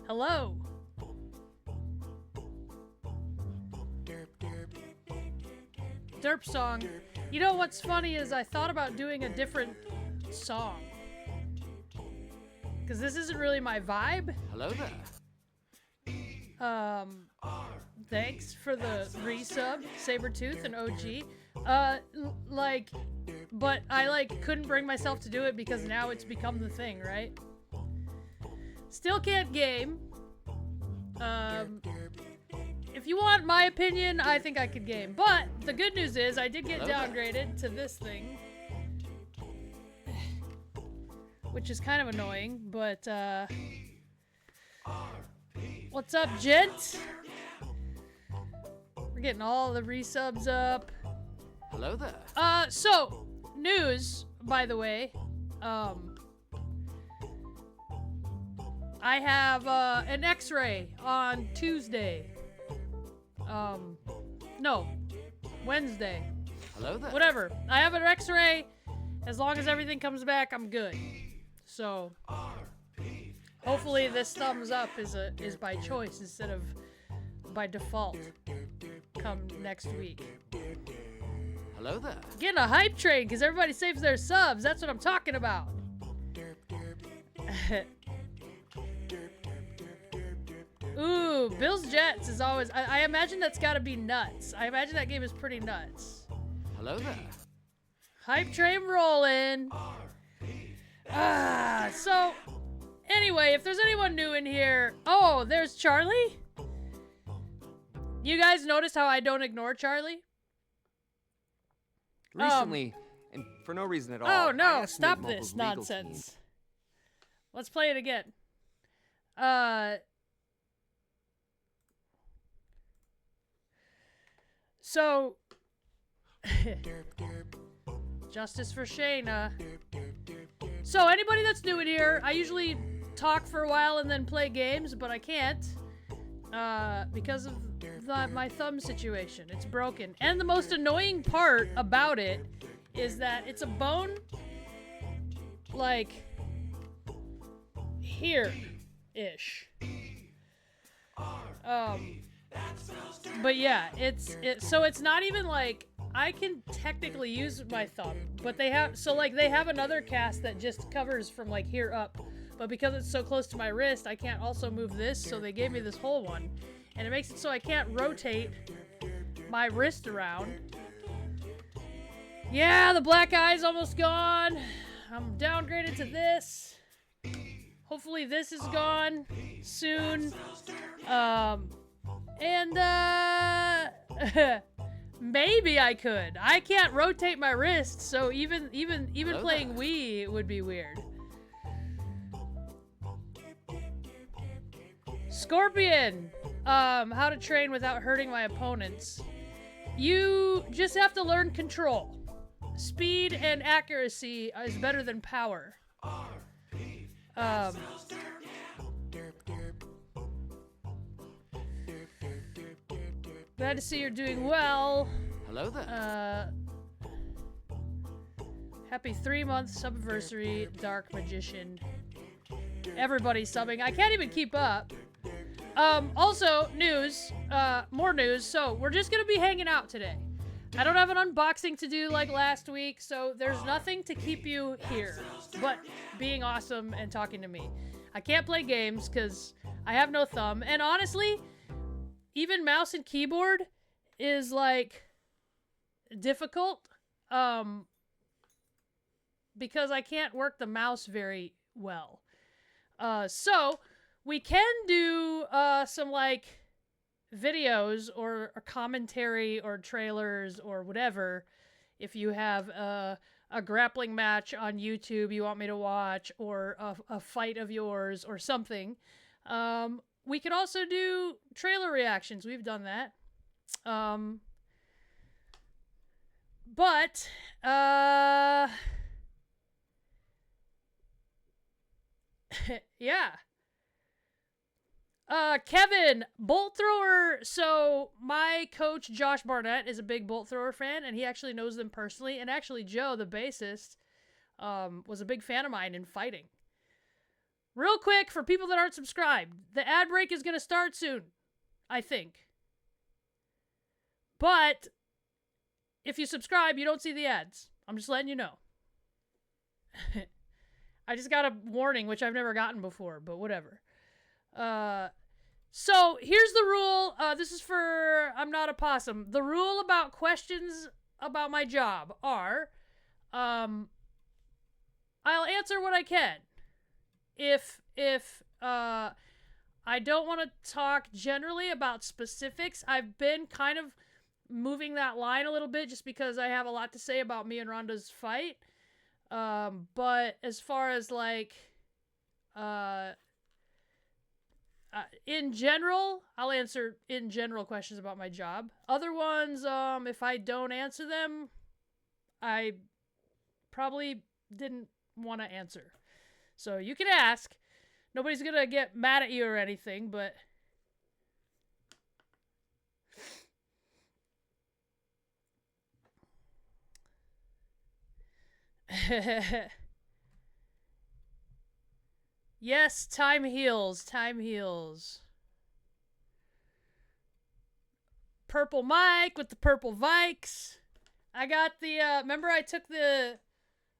Hello. Derp song. You know what's funny is I thought about doing a different song. Because this isn't really my vibe. Hello there. Thanks for the resub, Sabretooth and OG. But I couldn't bring myself to do it because now it's become the thing, right? Still can't game. If you want my opinion, I think I could game. But the good news is I did get downgraded to this thing. Which is kind of annoying, but what's up, gent? We're getting all the resubs up. Hello there. So, news, by the way. I have an X-ray on Tuesday. No, Wednesday. Hello there. Whatever. I have an X-ray. As long as everything comes back, I'm good. So, hopefully this thumbs up is by choice instead of by default. Come next week. Hello there. Getting a hype train because everybody saves their subs. That's what I'm talking about. Ooh, Bills Jets is always... I imagine that's got to be nuts. I imagine that game is pretty nuts. Hello there. Hype train rolling. So, anyway, if there's anyone new in here... Oh, there's Charlie? You guys notice how I don't ignore Charlie? Recently, and for no reason at all. Oh, no, I asked to make stop Mobile's this legal nonsense. team. Let's play it again. So, justice for Shayna. So, anybody that's new in here, I usually talk for a while and then play games, but I can't because of my thumb situation. It's broken. And the most annoying part about it is that it's a bone, like, here-ish. But yeah, so it's not even like I can technically use my thumb, but they have another cast that just covers from like here up, but because it's so close to my wrist, I can't also move this, so they gave me this whole one, and it makes it so I can't rotate my wrist around. Yeah, the black eye's almost gone. I'm downgraded to this. Hopefully this is gone soon. Maybe I could. I can't rotate my wrist, so even playing Wii would be weird. Scorpion. How to train without hurting my opponents. You just have to learn control. Speed and accuracy is better than power. Glad to see you're doing well. Hello there. Happy 3-month subversary, Dark Magician. Everybody's subbing. I can't even keep up. Also, news. More news. So, we're just gonna be hanging out today. I don't have an unboxing to do like last week, so there's nothing to keep you here but being awesome and talking to me. I can't play games because I have no thumb, and honestly, even mouse and keyboard is like difficult because I can't work the mouse very well. So we can do some like videos or commentary or trailers or whatever. If you have a grappling match on YouTube you want me to watch, or a fight of yours or something. We could also do trailer reactions. We've done that. But yeah. Kevin, bolt thrower. So my coach, Josh Barnett, is a big bolt thrower fan, and he actually knows them personally. And actually, Joe, the bassist, was a big fan of mine in fighting. real quick for people that aren't subscribed, the ad break is going to start soon, I think. But if you subscribe, you don't see the ads. I'm just letting you know. I just got a warning, which I've never gotten before, but whatever. So here's the rule. This is for I'm Not a Possum. The rule about questions about my job are, I'll answer what I can. If I don't want to talk generally about specifics, I've been kind of moving that line a little bit just because I have a lot to say about me and Rhonda's fight. But as far as like, in general, I'll answer in general questions about my job. Other ones, if I don't answer them, I probably didn't want to answer. So you can ask. Nobody's gonna get mad at you or anything, but... Yes, time heals. Time heals. Purple Mike with the purple Vikes. I got the, remember I took the,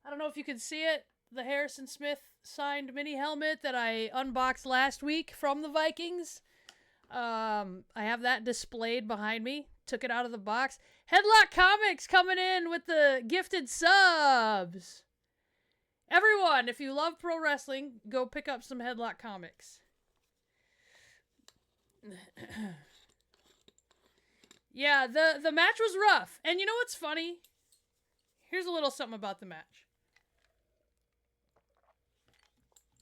I don't know if you can see it, the Harrison Smith signed mini helmet that I unboxed last week from the Vikings. I have that displayed behind me. Took it out of the box. Headlock Comics coming in with the gifted subs. Everyone, if you love pro wrestling, go pick up some Headlock Comics. Yeah, the match was rough. And you know what's funny? Here's a little something about the match.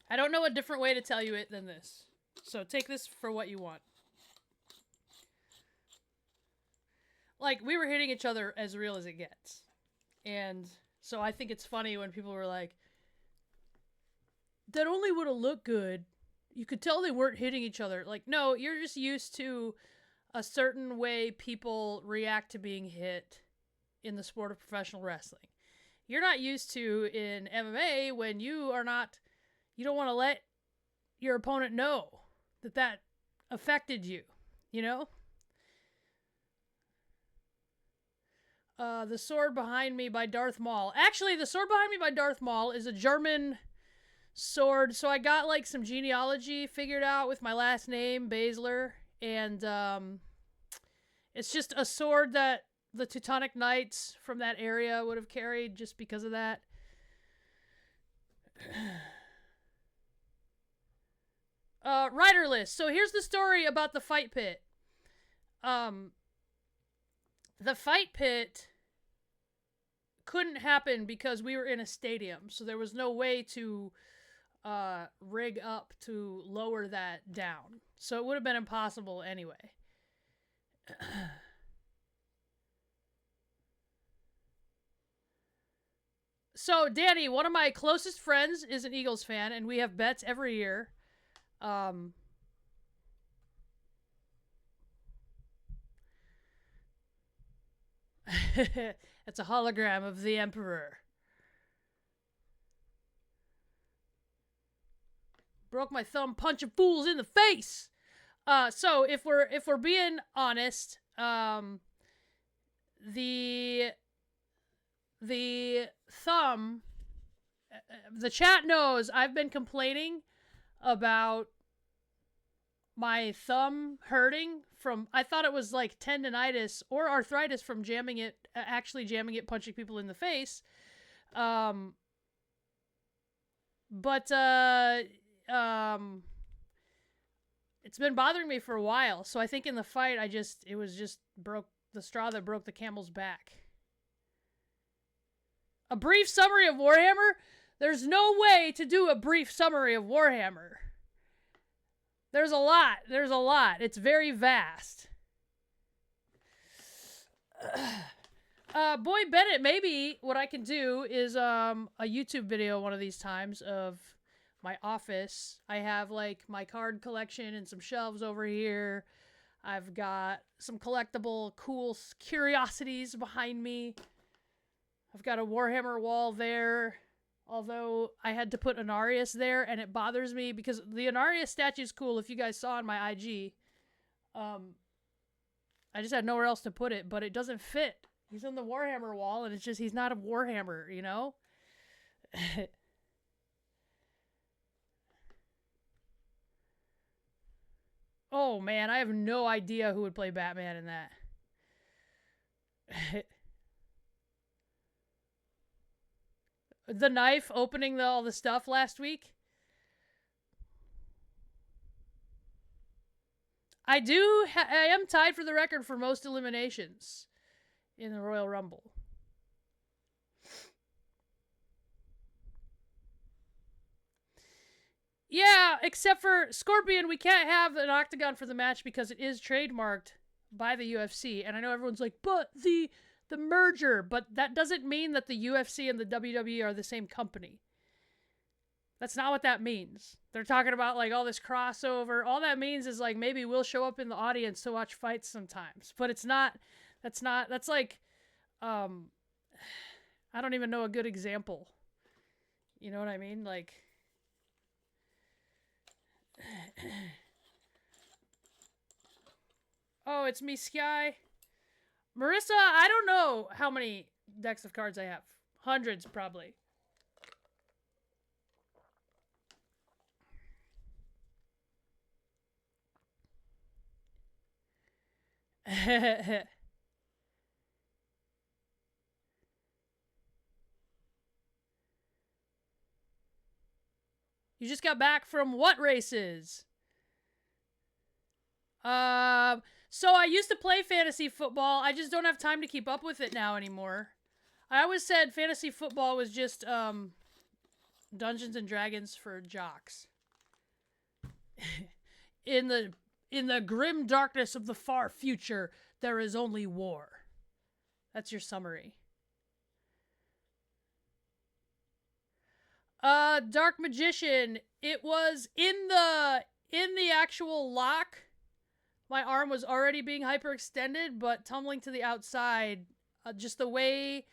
I don't know a different way to tell you it than this. So take this for what you want. Like, we were hitting each other as real as it gets. And so I think it's funny when people were like, that only would have looked good. You could tell they weren't hitting each other. Like, no, you're just used to a certain way people react to being hit in the sport of professional wrestling. You're not used to in MMA when you are not, you don't want to let your opponent know that that affected you, you know? The Sword Behind Me by Darth Maul. Actually, The Sword Behind Me by Darth Maul is a German sword. So I got like some genealogy figured out with my last name, Baszler. And it's just a sword that the Teutonic Knights from that area would have carried just because of that. Rider list. So here's the story about the fight pit. The fight pit couldn't happen because we were in a stadium, so there was no way to rig up to lower that down. So it would have been impossible anyway. So, Danny, one of my closest friends is an Eagles fan, and we have bets every year. It's a hologram of the Emperor. Broke my thumb punching fools in the face. So if we're being honest, the thumb, the chat knows I've been complaining about my thumb hurting from, I thought it was like tendonitis or arthritis from actually jamming it, punching people in the face. But it's been bothering me for a while. So I think in the fight, it was just broke the straw that broke the camel's back. A brief summary of Warhammer? There's no way to do a brief summary of Warhammer. There's a lot. There's a lot. It's very vast. Boy Bennett, maybe what I can do is a YouTube video one of these times of my office. I have like my card collection and some shelves over here. I've got some collectible cool curiosities behind me. I've got a Warhammer wall there Although I had to put Anarius there, and it bothers me because the Anarius statue is cool. If you guys saw on my IG, I just had nowhere else to put it, but it doesn't fit. He's on the Warhammer wall, and it's just he's not a Warhammer, you know. Oh man, I have no idea who would play Batman in that. The knife opening all the stuff last week. I am tied for the record for most eliminations in the Royal Rumble. Yeah, except for Scorpion, we can't have an octagon for the match because it is trademarked by the UFC. And I know everyone's like, but the merger, but that doesn't mean that the UFC and the WWE are the same company. That's not what that means. They're talking about like all this crossover. All that means is like maybe we'll show up in the audience to watch fights sometimes. But it's not, that's like, I don't even know a good example. You know what I mean? Like, oh, it's me, Sky. Marissa, I don't know how many decks of cards I have. Hundreds, probably. You just got back from what races? So I used to play fantasy football. I just don't have time to keep up with it now anymore. I always said fantasy football was just Dungeons and Dragons for jocks. In the grim darkness of the far future, there is only war. That's your summary. Dark Magician. It was in the actual lock. My arm was already being hyperextended, but tumbling to the outside, just the way,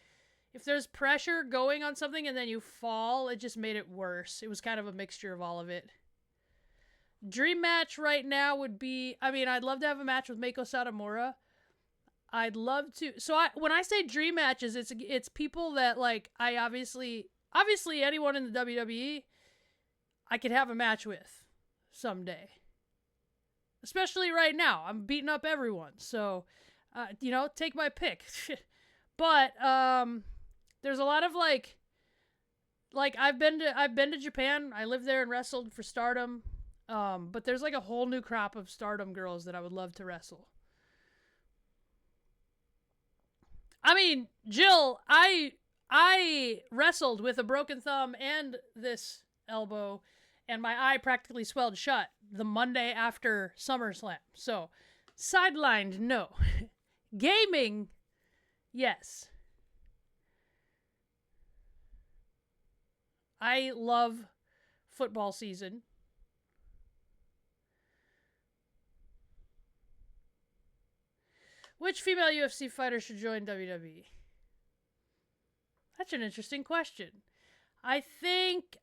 if there's pressure going on something and then you fall, it just made it worse. It was kind of a mixture of all of it. Dream match right now would be, I mean, I'd love to have a match with Meiko Satomura. I'd love to. So when I say dream matches, it's people that like I obviously anyone in the WWE I could have a match with someday. Especially right now. I'm beating up everyone. So, take my pick. But there's a lot of like I've been to Japan. I lived there and wrestled for Stardom. But there's like a whole new crop of Stardom girls that I would love to wrestle. I mean, Jill, I wrestled with a broken thumb and this elbow, and my eye practically swelled shut the Monday after SummerSlam. So, sidelined, no. Gaming, yes. I love football season. Which female UFC fighter should join WWE? That's an interesting question. I think,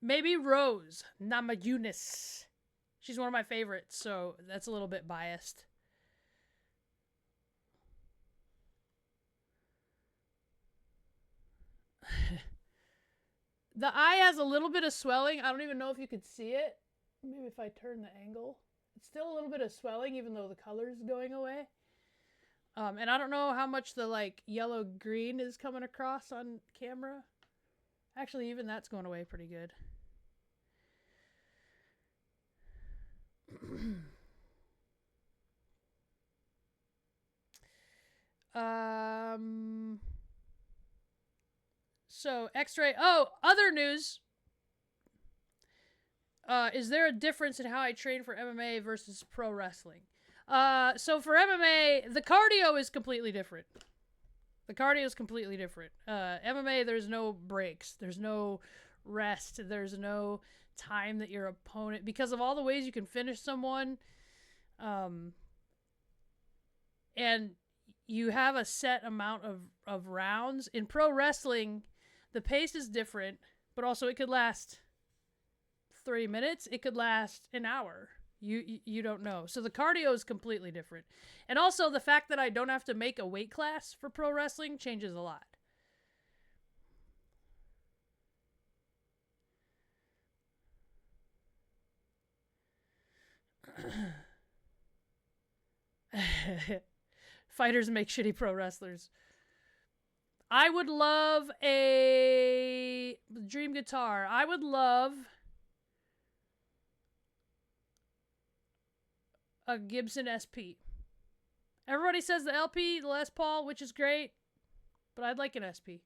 maybe Rose Namajunas. She's one of my favorites, so that's a little bit biased. The eye has a little bit of swelling. I don't even know if you could see it. Maybe if I turn the angle. It's still a little bit of swelling, even though the color's going away. And I don't know how much the, like, yellow-green is coming across on camera. Actually, even that's going away pretty good. So, X-ray. Oh, other news. Is there a difference in how I train for MMA versus pro wrestling? So for MMA, the cardio is completely different. MMA, there's no breaks. There's no rest. There's no time that your opponent, because of all the ways you can finish someone, and you have a set amount of rounds. In pro wrestling, the pace is different, but also it could last 3 minutes. It could last an hour. You don't know. So the cardio is completely different. And also the fact that I don't have to make a weight class for pro wrestling changes a lot. Fighters make shitty pro wrestlers. I would love a dream guitar. I would love a Gibson SP. Everybody says the LP, the Les Paul, which is great, but I'd like an SP.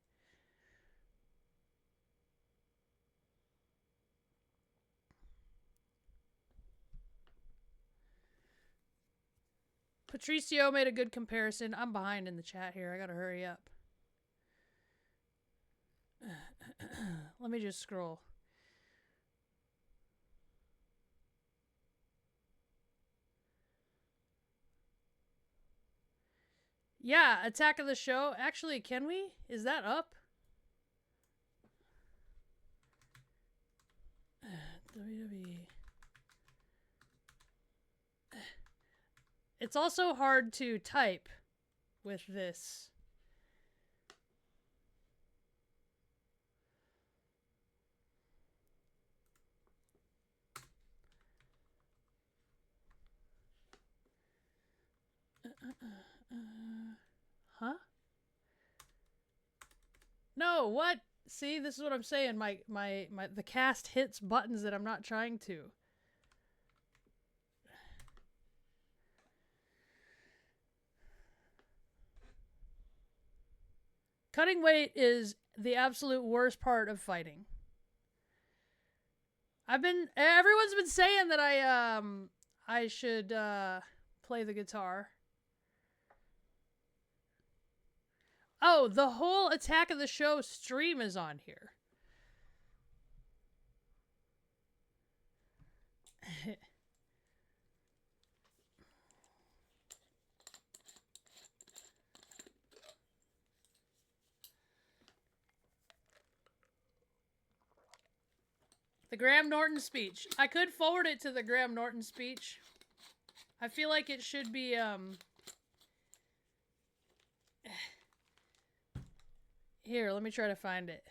Patricio made a good comparison. I'm behind in the chat here. I gotta hurry up. Let me just scroll. Yeah, Attack of the Show. Actually, can we? Is that up? WWE. It's also hard to type with this. Huh? No, what? See, this is what I'm saying. The cast hits buttons that I'm not trying to. Cutting weight is the absolute worst part of fighting. Everyone's been saying that I should play the guitar. Oh, the whole Attack of the Show stream is on here. The Graham Norton speech. I could forward it to the Graham Norton speech. I feel like it should be, Here, let me try to find it.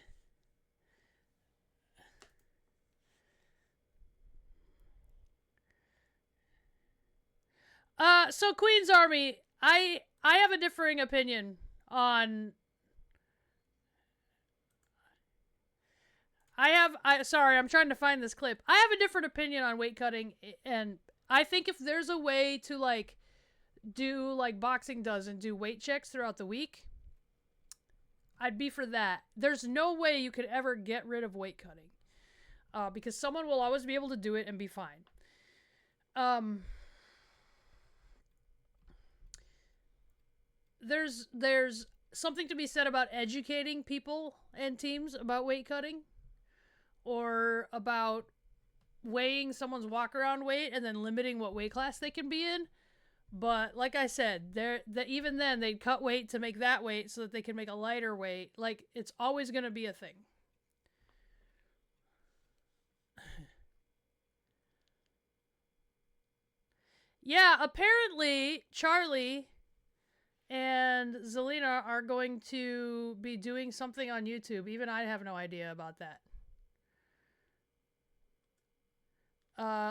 So Queen's Army, I have a differing opinion on... sorry, I'm trying to find this clip. I have a different opinion on weight cutting, and I think if there's a way to, like, do like boxing does and do weight checks throughout the week, I'd be for that. There's no way you could ever get rid of weight cutting, because someone will always be able to do it and be fine. There's something to be said about educating people and teams about weight cutting, or about weighing someone's walk-around weight and then limiting what weight class they can be in. But like I said, even then they'd cut weight to make that weight so that they can make a lighter weight. Like, it's always going to be a thing. Yeah, apparently Charlie and Zelina are going to be doing something on YouTube. Even I have no idea about that.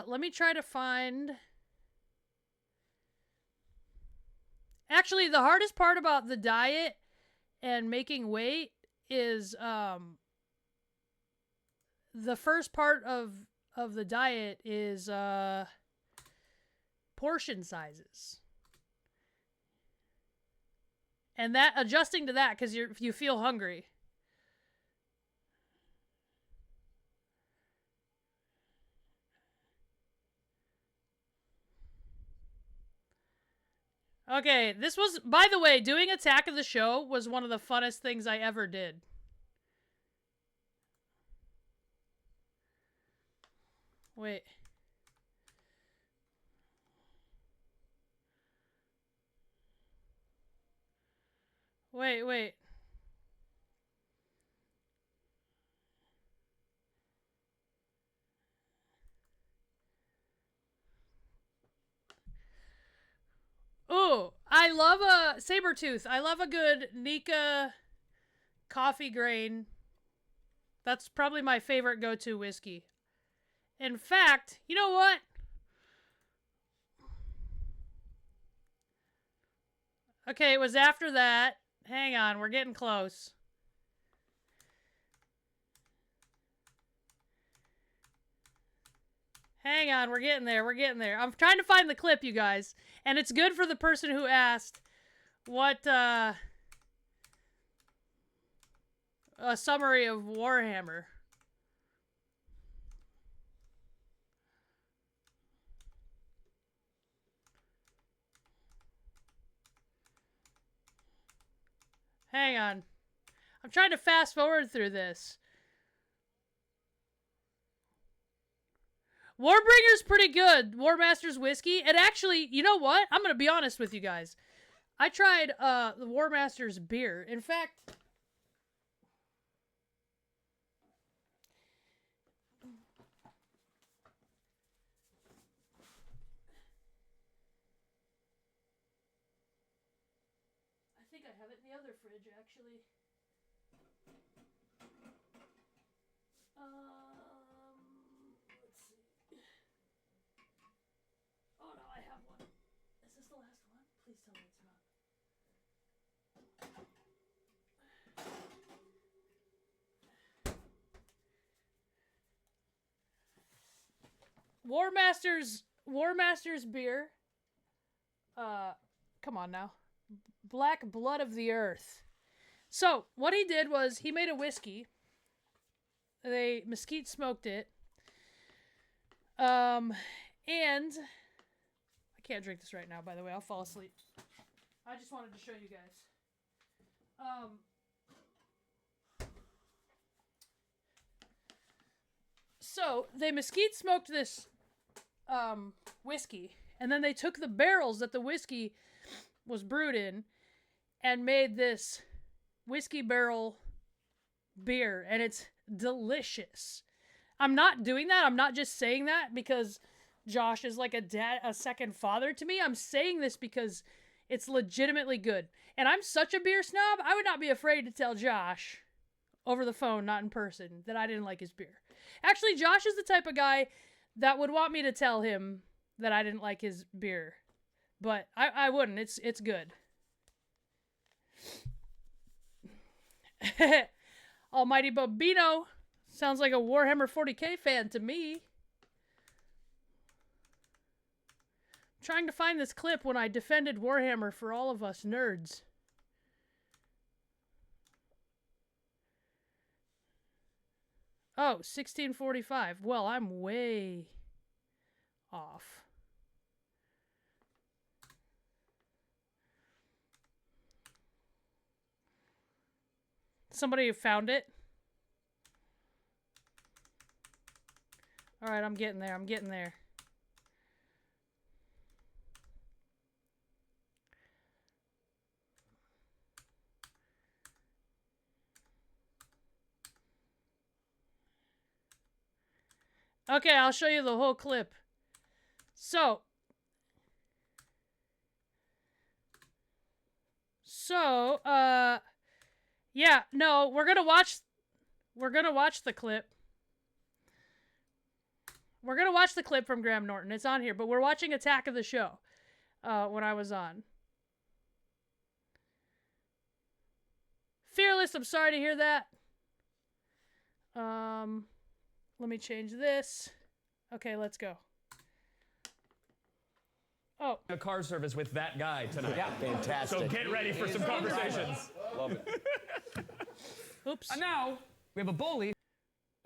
Let me try to find... Actually, the hardest part about the diet and making weight is the first part of the diet is portion sizes. And that adjusting to that, because you feel hungry. Okay, this was, by the way, doing Attack of the Show was one of the funnest things I ever did. Wait. Wait. Ooh, I love a Sabertooth. I love a good Nika coffee grain. That's probably my favorite go-to whiskey. In fact, you know what? Okay, it was after that. Hang on, we're getting close. Hang on, we're getting there. We're getting there. I'm trying to find the clip, you guys. And it's good for the person who asked what, a summary of Warhammer. Hang on. I'm trying to fast forward through this. Warbringer's pretty good. War Master's whiskey. And actually, you know what? I'm going to be honest with you guys. I tried the War Master's beer. In fact, I think I have it in the other fridge, actually. Let's see. Oh no, I have one. Is this the last one? Please tell me it's not. War Master's beer. Come on now. Black Blood of the Earth. So, what he did was he made a whiskey. They mesquite smoked it. And I can't drink this right now, by the way. I'll fall asleep. I just wanted to show you guys. So they mesquite smoked this whiskey, and then they took the barrels that the whiskey was brewed in and made this whiskey barrel beer, and it's delicious. I'm not doing that. I'm not just saying that because Josh is like a second father to me. I'm saying this because it's legitimately good. And I'm such a beer snob, I would not be afraid to tell Josh over the phone, not in person, that I didn't like his beer. Actually, Josh is the type of guy that would want me to tell him that I didn't like his beer. But I wouldn't. It's good. Almighty Bobino sounds like a Warhammer 40k fan to me. I'm trying to find this clip when I defended Warhammer for all of us nerds. Oh, 1645. Well, I'm way off. Somebody found it? All right, I'm getting there. I'm getting there. Okay, I'll show you the whole clip. So, yeah, no, we're gonna watch the clip. We're gonna watch the clip from Graham Norton. It's on here, but we're watching Attack of the Show when I was on. Fearless, I'm sorry to hear that. Let me change this. Okay, let's go. Oh. A car service with that guy tonight. Yeah, fantastic. So get ready for some conversations. Love it. Oops. And now we have a bully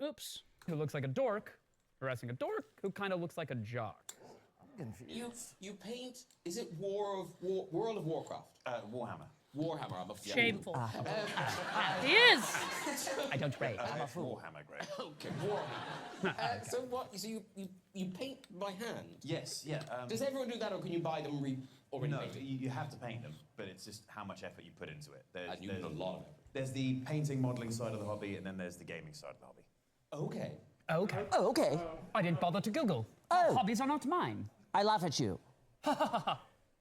Oops. who looks like a dork harassing a dork who kind of looks like a jock. You paint, is it World of Warcraft? Warhammer. Warhammer, I'm a fool. Shameful. He is. I don't rate. I'm a Warhammer, Greg. Okay, Warhammer. So what? So you paint by hand? Yes, yeah. Does everyone do that, or can you buy them already No, painted? you have to paint them, but it's just how much effort you put into it. And you put a lot of effort. There's the painting, modelling side of the hobby, and then there's the gaming side of the hobby. Okay. Okay. Oh, okay. I didn't bother to Google. Oh. Hobbies are not mine. I laugh at you.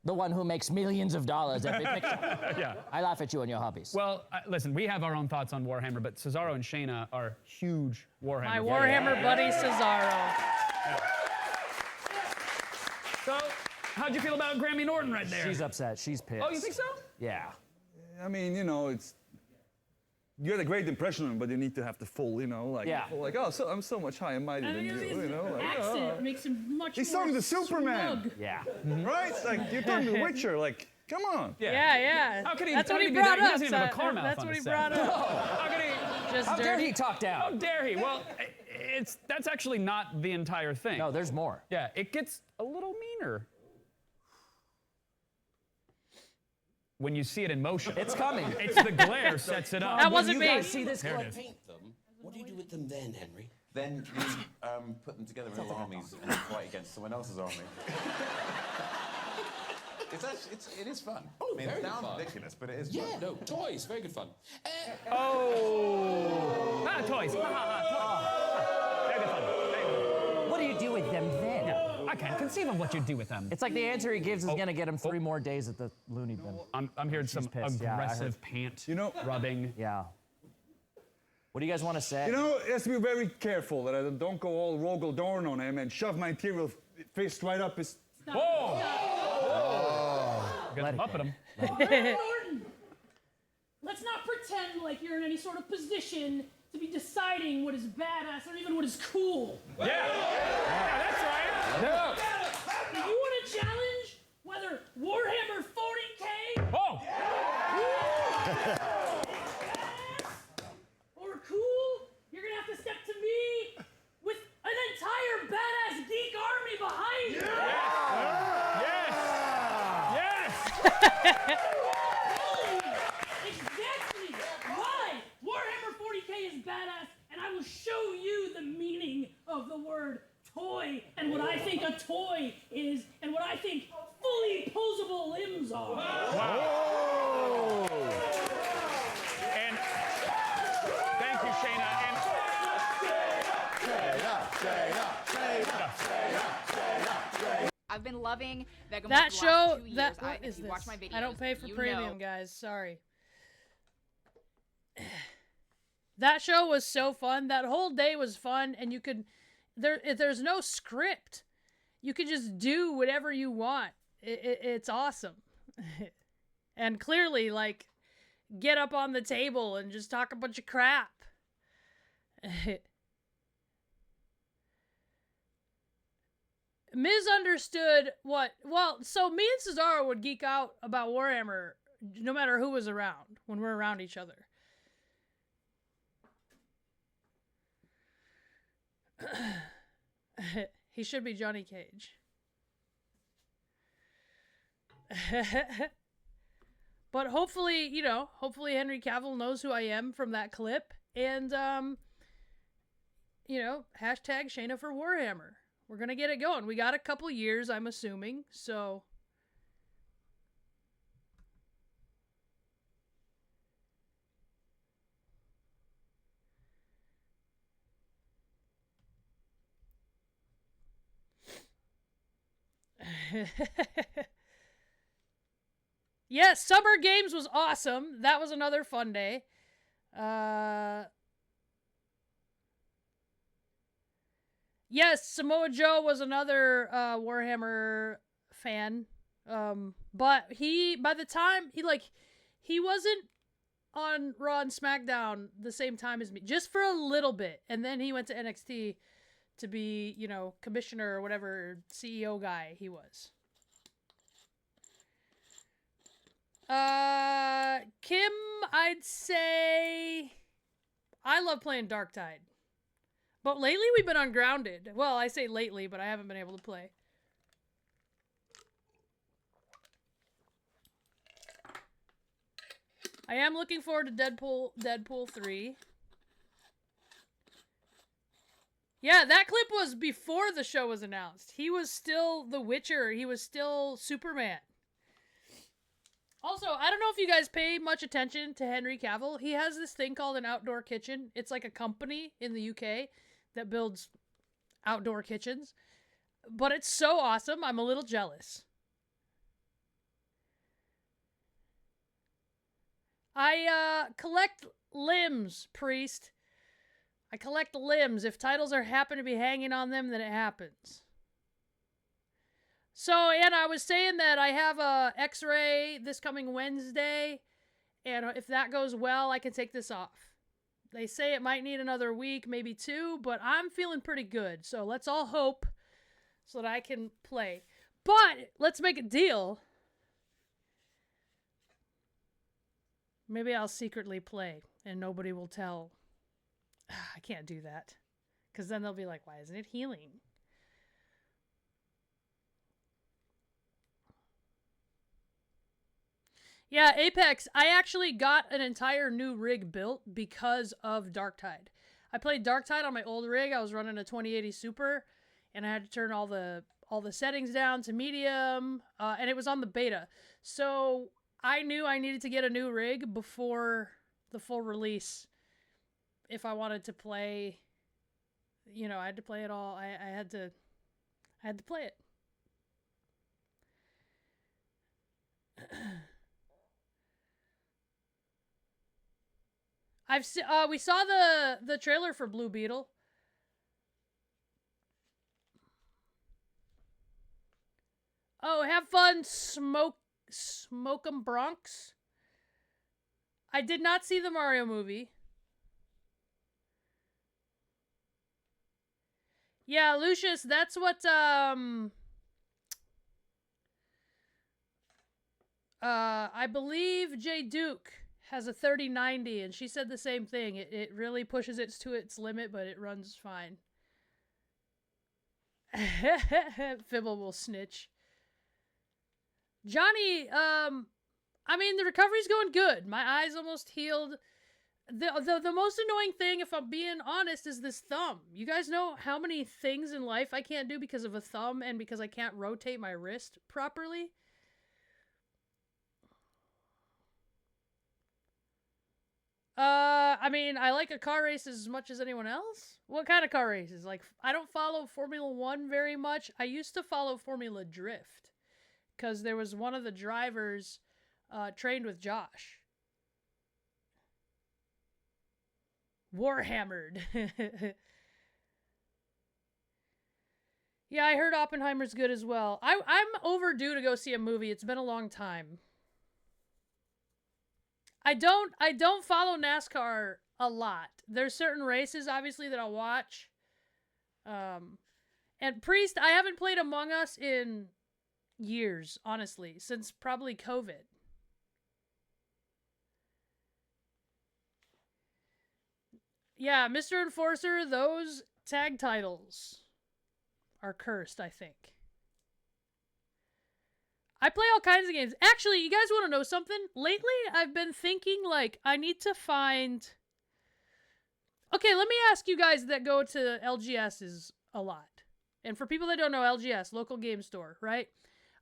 The one who makes millions of dollars every picture. Yeah. I laugh at you and your hobbies. Well, listen, we have our own thoughts on Warhammer, but Cesaro and Shayna are huge Warhammer. My fans. Warhammer buddy Cesaro. So, how'd you feel about Grammy Norton right there? She's upset. She's pissed. Oh, you think so? Yeah. I mean, you know, it's. You had a great impression of him, but you need to have the full, you know, like, Yeah. like, oh, so I'm so much higher and mightier than you, you know, like, Accent makes him much He's more talking to Superman. smug. Yeah. right? It's like you're talking to Witcher, like, come on. Yeah. How could he? That's how what could he be brought that? He up. doesn't even have a so- car mouth That's on what he his brought set. up. How could he? Just How dare dirty. he talk How down? dare he? Well, that's actually not the entire thing. No, there's more. Yeah, it gets a little meaner when you see it in motion. It's coming. It's the glare sets it up. That wasn't you me. guys see this? There Like, it is. Paint them. What do you do with them then, Henry? Then you put them together in little armies and fight against someone else's army. It is fun. Oh, I mean, very it sounds fun. ridiculous, but it is Yeah, fun. no, toys, very good fun. Oh, not toys. Very good fun. Very good. what do you do with them then? I can't conceive of what you'd do with them. It's like the answer he gives is gonna get him 3 more days at the loony bin. I'm hearing some pissed. Yeah, I heard. aggressive pant You know- rubbing. Yeah. What do you guys want to say? You know, it has to be very careful that I don't go all Rogel Dorn on him and shove my imperial fist right up his. Whoa! Let it Up at him. Norton, let's not pretend like you're in any sort of position to be deciding what is badass or even what is cool. Yeah, that's right. Do you want to challenge whether Warhammer 40K Oh! or cool? You're gonna have to step to me with an entire badass geek army behind you. Yes! Exactly why Warhammer 40K is badass, and I will show you the meaning of the word toy and what I think a toy is and what I think fully posable limbs are. And thank you, Shayna. I've been loving Vegamorph That the show, last 2 years. what if is you this? watch my videos, I don't pay for you premium, know. guys. Sorry. That show was so fun. That whole day was fun, and you could, there's no script. You could just do whatever you want. It's awesome. And clearly, like, get up on the table and just talk a bunch of crap. Misunderstood what, well, so me and Cesaro would geek out about Warhammer no matter who was around when we're around each other. He should be Johnny Cage. But hopefully, you know, hopefully Henry Cavill knows who I am from that clip. And, you know, hashtag Shayna for Warhammer. We're going to get it going. We got a couple years, I'm assuming. So... Yes, Summer Games was awesome. That was another fun day. Yes, Samoa Joe was another Warhammer fan. But by the time he wasn't on Raw and SmackDown the same time as me, just for a little bit. And then he went to NXT to be, you know, commissioner or whatever CEO guy he was. Kim, I'd say I love playing Dark Tide. But lately we've been on Grounded. Well, I say lately, but I haven't been able to play. I am looking forward to Deadpool 3. Yeah, that clip was before the show was announced. He was still The Witcher. He was still Superman. Also, I don't know if you guys pay much attention to Henry Cavill. He has this thing called an outdoor kitchen. It's like a company in the UK that builds outdoor kitchens. But it's so awesome. I'm a little jealous. I collect limbs, Priest. I collect limbs. If titles happen to be hanging on them, then it happens. So, and I was saying that I have a X-ray this coming Wednesday, and if that goes well, I can take this off. They say it might need another week, maybe 2, but I'm feeling pretty good. So let's all hope so that I can play. But let's make a deal. Maybe I'll secretly play, and nobody will tell. I can't do that. Because then they'll be like, why isn't it healing? Yeah, Apex, I actually got an entire new rig built because of Darktide. I played Darktide on my old rig. I was running a 2080 Super, and I had to turn all the settings down to medium, and it was on the beta. So I knew I needed to get a new rig before the full release. If I wanted to play, you know, I had to play it all. I had to play it. We saw the trailer for Blue Beetle. Oh, have fun, smoke 'em Bronx. I did not see the Mario movie. Yeah, Lucius, that's what I believe Jay Duke has a 3090, and she said the same thing. It really pushes it to its limit, but it runs fine. Fibble will snitch. Johnny, I mean, the recovery's going good. My eyes almost healed. The most annoying thing, if I'm being honest, is this thumb. You guys know how many things in life I can't do because of a thumb and because I can't rotate my wrist properly? I mean, I like a car race as much as anyone else. What kind of car races? Like, I don't follow Formula 1 very much. I used to follow Formula Drift because there was one of the drivers trained with Josh. Warhammered. Yeah, I heard Oppenheimer's good as well. I'm overdue to go see a movie. It's been a long time. I don't follow NASCAR a lot. There's certain races, obviously, that I'll watch. And Priest, I haven't played Among Us in years, honestly, since probably COVID. Yeah, Mr. Enforcer, those tag titles are cursed, I think. I play all kinds of games. Actually, you guys want to know something? Lately, I've been thinking, like, I need to find... Okay, let me ask you guys that go to LGS's a lot. And for people that don't know, LGS, local game store, right?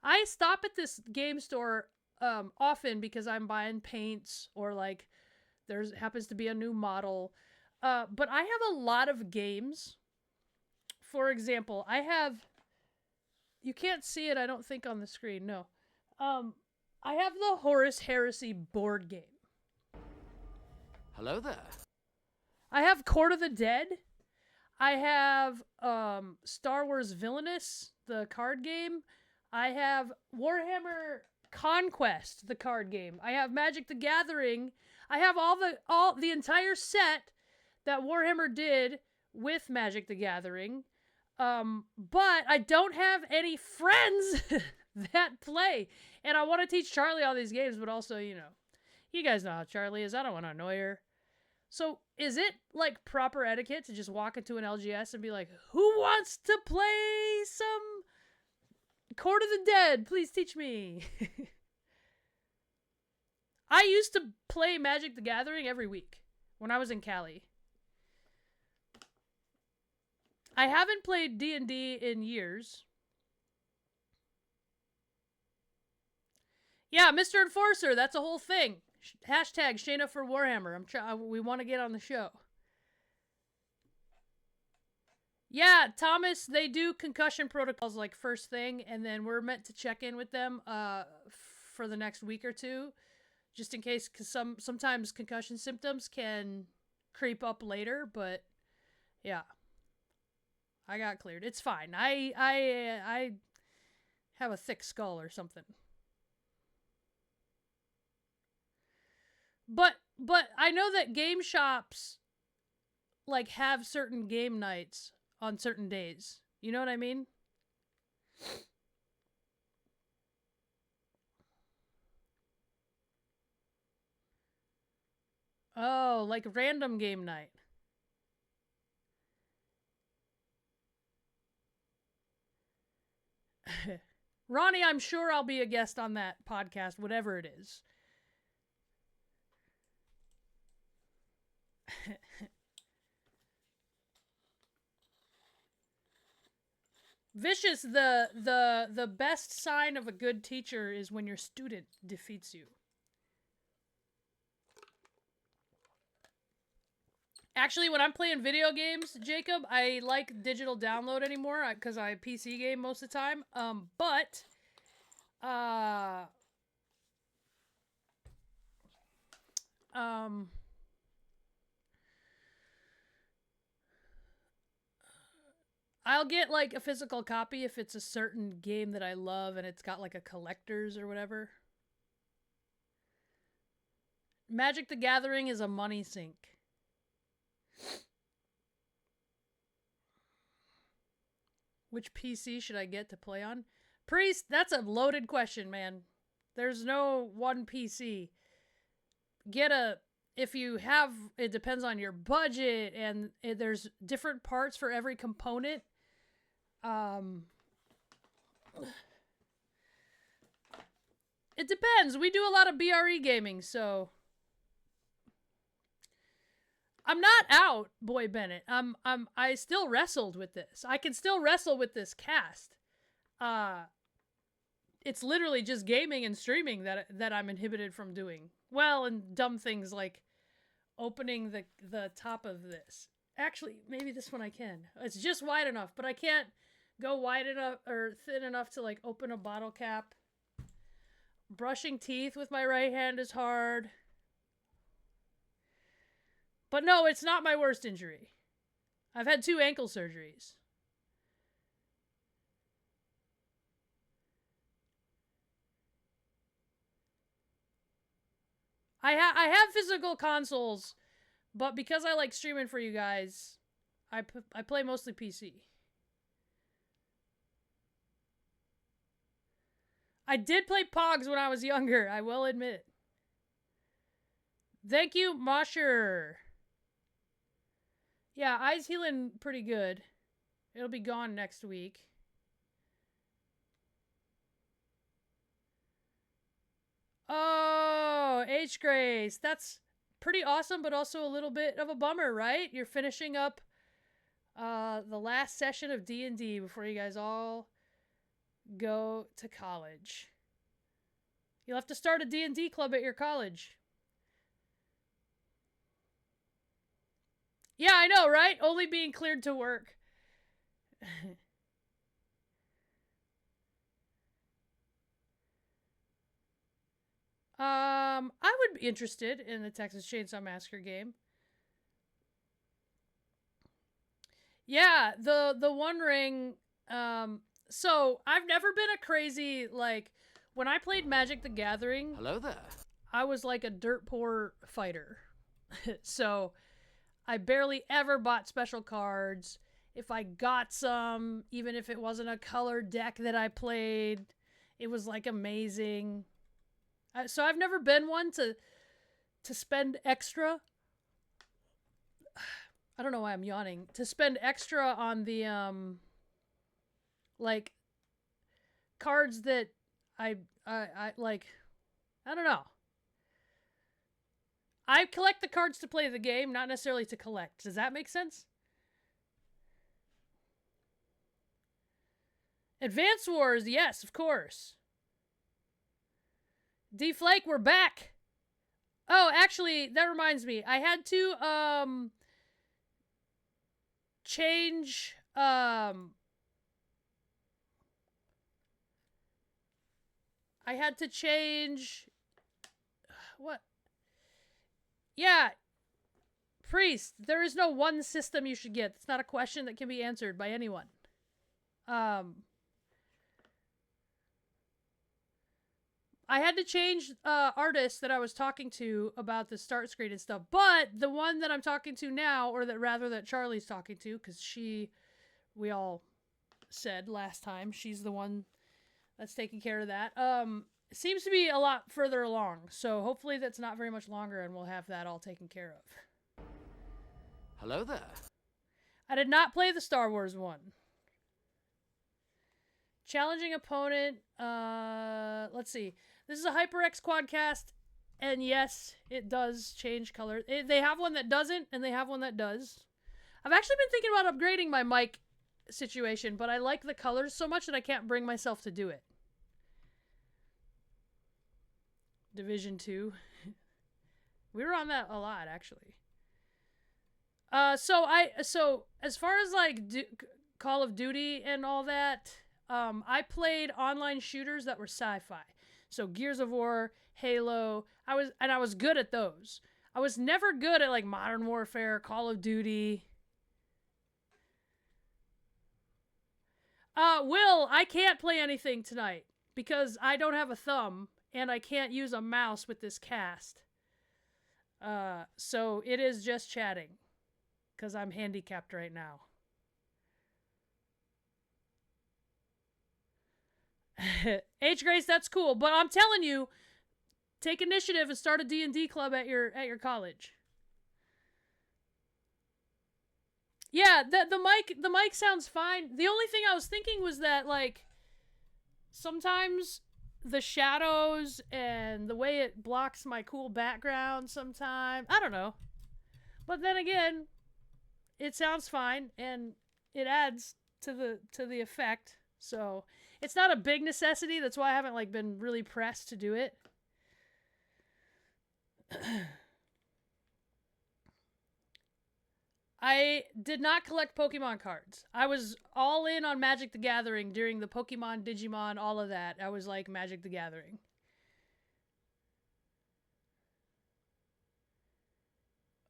I stop at this game store often because I'm buying paints or, like, there happens to be a new model. But I have a lot of games. For example, I have... You can't see it, I don't think, on the screen, no. I have the Horus Heresy board game. Hello there. I have Court of the Dead. I have Star Wars Villainous, the card game. I have Warhammer Conquest, the card game. I have Magic the Gathering. I have all the entire set that Warhammer did with Magic the Gathering. But I don't have any friends that play. And I want to teach Charlie all these games, but also, you know, you guys know how Charlie is. I don't want to annoy her. So is it like proper etiquette to just walk into an LGS and be like, who wants to play some Court of the Dead? Please teach me. I used to play Magic the Gathering every week when I was in Cali. I haven't played D&D in years. Yeah, Mr. Enforcer, that's a whole thing. Hashtag Shayna for Warhammer. We want to get on the show. Yeah, Thomas, they do concussion protocols like first thing, and then we're meant to check in with them for the next week or two, just in case, because sometimes concussion symptoms can creep up later, but yeah. I got cleared. It's fine. I have a thick skull or something. But I know that game shops like have certain game nights on certain days. You know what I mean? Oh, like random game night. Ronnie, I'm sure I'll be a guest on that podcast, whatever it is. Vicious, the best sign of a good teacher is when your student defeats you. Actually, when I'm playing video games, Jacob, I like digital download anymore because I PC game most of the time. I'll get like a physical copy if it's a certain game that I love and it's got like a collector's or whatever. Magic the Gathering is a money sink. Which PC should I get to play on? Priest, that's a loaded question, man. There's no one PC. If you have, it depends on your budget, and there's different parts for every component. It depends. We do a lot of BRE gaming, so I'm not out, Boy Bennett. I still wrestled with this. I can still wrestle with this cast. It's literally just gaming and streaming that I'm inhibited from doing. Well, and dumb things like opening the top of this. Actually, maybe this one I can. It's just wide enough, but I can't go wide enough or thin enough to like open a bottle cap. Brushing teeth with my right hand is hard. But no, it's not my worst injury. I've had 2 ankle surgeries. I have physical consoles, but because I like streaming for you guys, I play mostly PC. I did play Pogs when I was younger, I will admit. Thank you, Mosher. Yeah, eye's healing pretty good. It'll be gone next week. Oh, H. Grace. That's pretty awesome, but also a little bit of a bummer, right? You're finishing up the last session of D&D before you guys all go to college. You'll have to start a D&D club at your college. Yeah, I know, right? Only being cleared to work. I would be interested in the Texas Chainsaw Massacre game. Yeah, the One Ring. So I've never been a crazy like when I played Magic the Gathering. Hello there. I was like a dirt poor fighter, so I barely ever bought special cards. If I got some, even if it wasn't a colored deck that I played, it was like amazing. So I've never been one to spend extra. I don't know why I'm yawning. To spend extra on the like cards that I like. I don't know. I collect the cards to play the game, not necessarily to collect. Does that make sense? Advance Wars, yes, of course. D-Flake, we're back. Oh, actually, that reminds me. I had to, change, I had to change... What? Yeah. Priest, there is no one system you should get. It's not a question that can be answered by anyone. I had to change artists that I was talking to about the start screen and stuff, but the one that I'm talking to now, or that rather that Charlie's talking to, because we all said last time, she's the one that's taking care of that, seems to be a lot further along, so hopefully that's not very much longer and we'll have that all taken care of. Hello there. I did not play the Star Wars one. Challenging opponent, let's see. This is a HyperX Quadcast, and yes, it does change color. They have one that doesn't, and they have one that does. I've actually been thinking about upgrading my mic situation, but I like the colors so much that I can't bring myself to do it. Division 2. We were on that a lot, actually. So as far as like Call of Duty and all that, I played online shooters that were sci-fi. So Gears of War, Halo, I was good at those. I was never good at like Modern Warfare, Call of Duty. Will, I can't play anything tonight because I don't have a thumb and I can't use a mouse with this cast. So it is just chatting because I'm handicapped right now. H Grace, that's cool, but I'm telling you, take initiative and start a D&D club at your college. Yeah, the mic sounds fine. The only thing I was thinking was that like sometimes the shadows and the way it blocks my cool background sometimes, I don't know. But then again, it sounds fine and it adds to the effect. So, it's not a big necessity. That's why I haven't like been really pressed to do it. I did not collect Pokemon cards. I was all in on Magic the Gathering during the Pokemon, Digimon, all of that. I was like Magic the Gathering.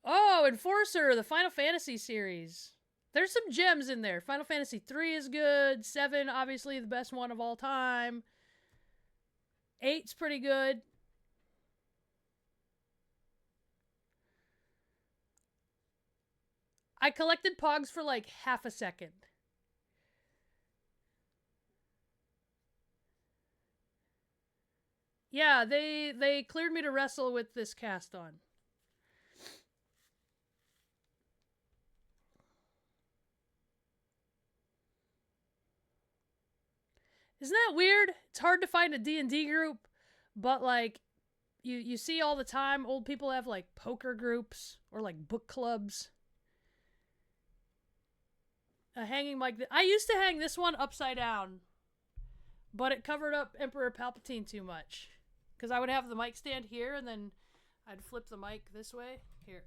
Oh, Enforcer, the Final Fantasy series. There's some gems in there. Final Fantasy 3 is good. 7, obviously the best one of all time. 8's pretty good. I collected Pogs for like half a second. Yeah, they cleared me to wrestle with this cast on. Isn't that weird? It's hard to find a D&D group, but like you see all the time old people have like poker groups or like book clubs. A hanging mic. I used to hang this one upside down, but it covered up Emperor Palpatine too much. Because I would have the mic stand here and then I'd flip the mic this way. Here.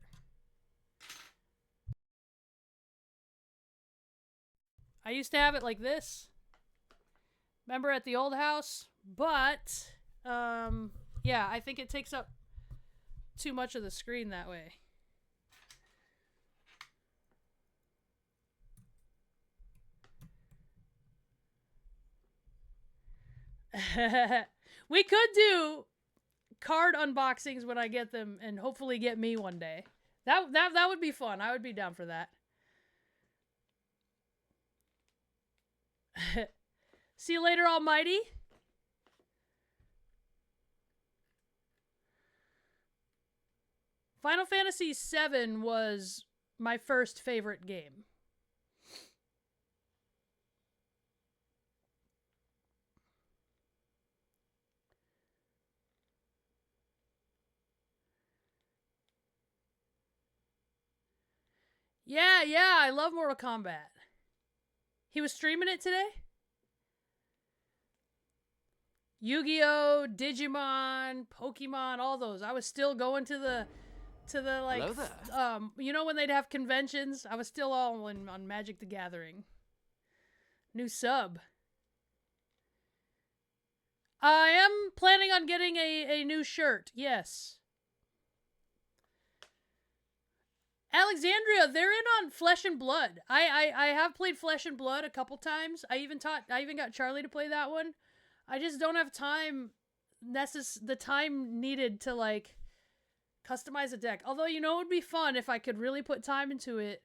I used to have it like this. Remember at the old house? But, yeah, I think it takes up too much of the screen that way. We could do card unboxings when I get them and hopefully get me one day. That would be fun. I would be down for that. See you later, Almighty. Final Fantasy VII was my first favorite game. Yeah, I love Mortal Kombat. He was streaming it today? Yu-Gi-Oh, Digimon, Pokemon, all those. I was still going to the like Hello there. you know when they'd have conventions? I was still all in on Magic the Gathering. New sub. I am planning on getting a new shirt. Yes. Alexandria, they're in on Flesh and Blood. I have played Flesh and Blood a couple times. I even got Charlie to play that one. I just don't have time the time needed to like customize a deck. Although you know it would be fun if I could really put time into it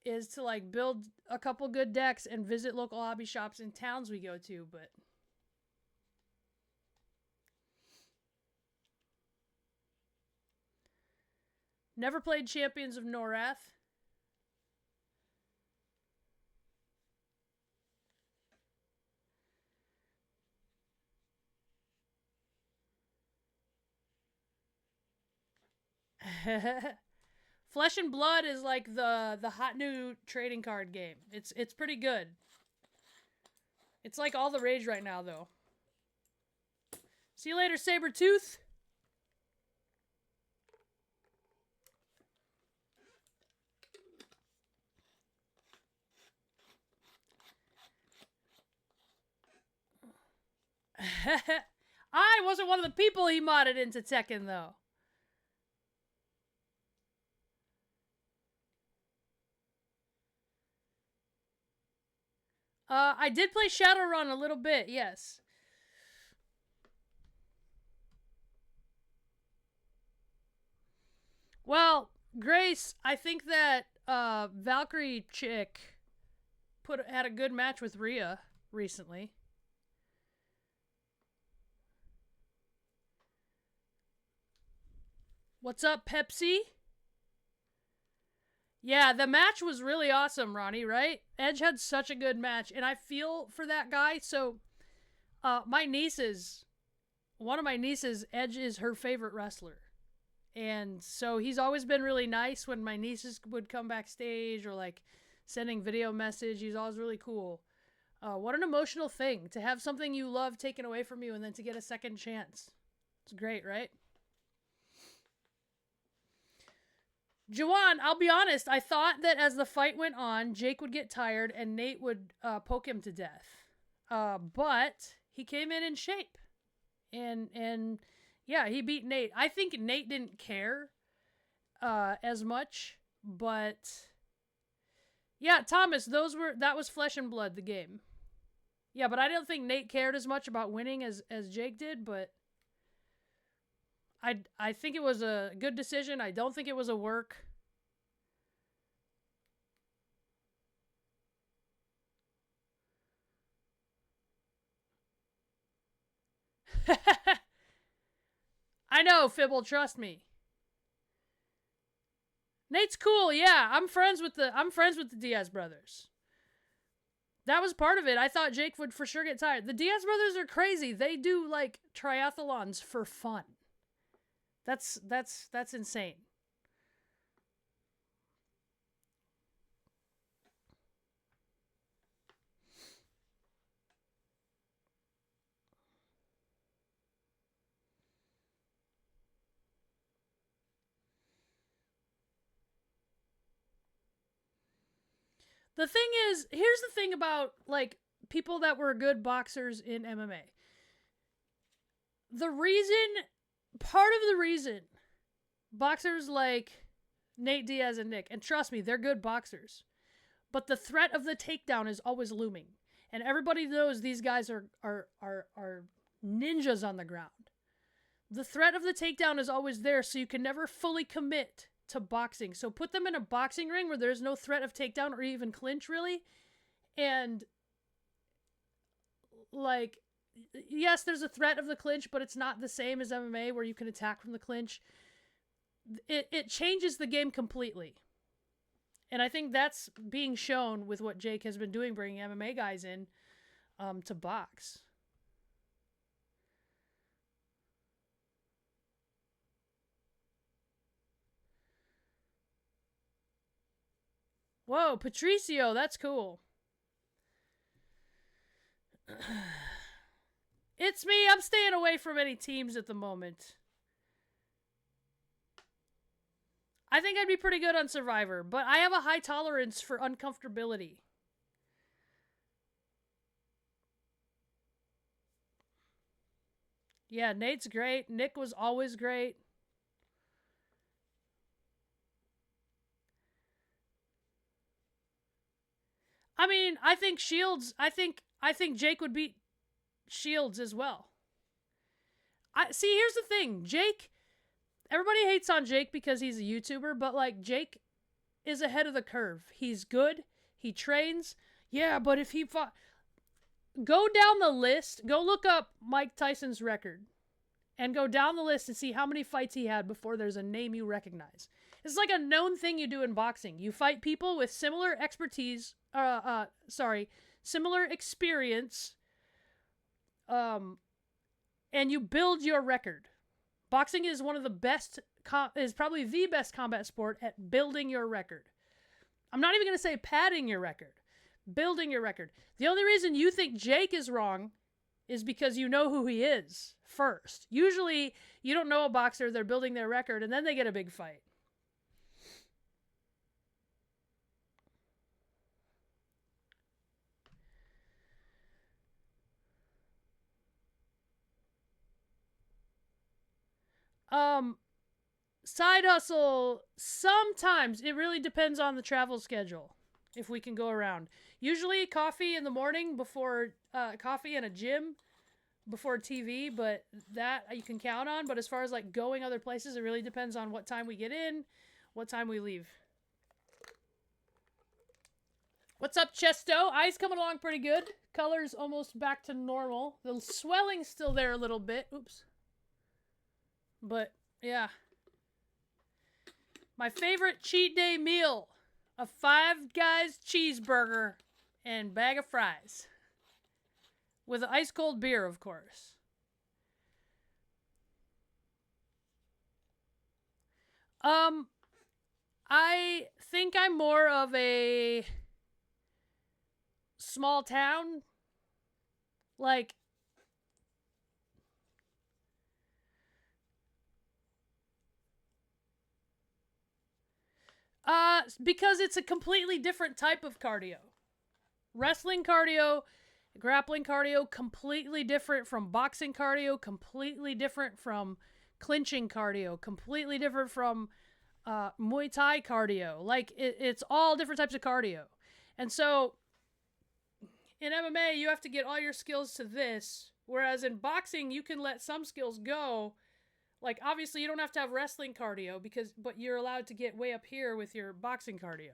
is to like build a couple good decks and visit local hobby shops in towns we go to, but never played Champions of Norath. Flesh and Blood is like the hot new trading card game. It's pretty good. It's like all the rage right now though. See you later, Sabretooth. I wasn't one of the people he modded into Tekken though. I did play Shadowrun a little bit, yes. Well, Grace, I think that Valkyrie chick had a good match with Rhea recently. What's up, Pepsi? Yeah, the match was really awesome, Ronnie, right? Edge had such a good match, and I feel for that guy. So, one of my nieces, Edge is her favorite wrestler. And so he's always been really nice when my nieces would come backstage or like sending video message. He's always really cool. What an emotional thing to have something you love taken away from you and then to get a second chance. It's great, right? Jawan, I'll be honest, I thought that as the fight went on, Jake would get tired and Nate would poke him to death. But he came in shape. And yeah, he beat Nate. I think Nate didn't care as much, but yeah, Thomas, that was Flesh and Blood, the game. Yeah, but I don't think Nate cared as much about winning as Jake did, but I think it was a good decision. I don't think it was a work. I know, Fibble, trust me. Nate's cool, yeah. I'm friends with the Diaz brothers. That was part of it. I thought Jake would for sure get tired. The Diaz brothers are crazy. They do like triathlons for fun. That's insane. The thing is, here's the thing about like people that were good boxers in MMA. Part of the reason boxers like Nate Diaz and Nick, and trust me, they're good boxers, but the threat of the takedown is always looming. And everybody knows these guys are ninjas on the ground. The threat of the takedown is always there, so you can never fully commit to boxing. So put them in a boxing ring where there's no threat of takedown or even clinch, really. And like, yes, there's a threat of the clinch, but it's not the same as MMA where you can attack from the clinch. It changes the game completely. And I think that's being shown with what Jake has been doing, bringing MMA guys in to box. Whoa, Patricio, that's cool. It's me. I'm staying away from any teams at the moment. I think I'd be pretty good on Survivor, but I have a high tolerance for uncomfortability. Yeah, Nate's great. Nick was always great. I mean, I think Shields, I think Jake would beat Shields as well. See, here's the thing. Jake, everybody hates on Jake because he's a YouTuber, but like Jake is ahead of the curve. He's good. He trains. Yeah, but if he fought, go down the list, go look up Mike Tyson's record and go down the list and see how many fights he had before there's a name you recognize. It's like a known thing you do in boxing. You fight people with similar expertise, similar experience, and you build your record. Boxing is one of the best, is probably the best combat sport at building your record. I'm not even going to say padding your record. Building your record. The only reason you think Jake is wrong is because you know who he is first. Usually, you don't know a boxer, they're building their record, and then they get a big fight. Side hustle, sometimes. It really depends on the travel schedule, if we can go around. Usually coffee in the morning before, coffee in a gym before TV, but that you can count on. But as far as like going other places, it really depends on what time we get in, what time we leave. What's up, Chesto? Eyes coming along pretty good. Color's almost back to normal. The swelling's still there a little bit. Oops. But, yeah. My favorite cheat day meal. A Five Guys cheeseburger and bag of fries. With an ice cold beer, of course. I think I'm more of a small town. Like, because it's a completely different type of cardio. Wrestling cardio, grappling cardio, completely different from boxing cardio, completely different from clinching cardio, completely different from Muay Thai cardio. Like, it's all different types of cardio. And so, in MMA, you have to get all your skills to this, whereas in boxing, you can let some skills go. Like, obviously, you don't have to have wrestling cardio, but you're allowed to get way up here with your boxing cardio.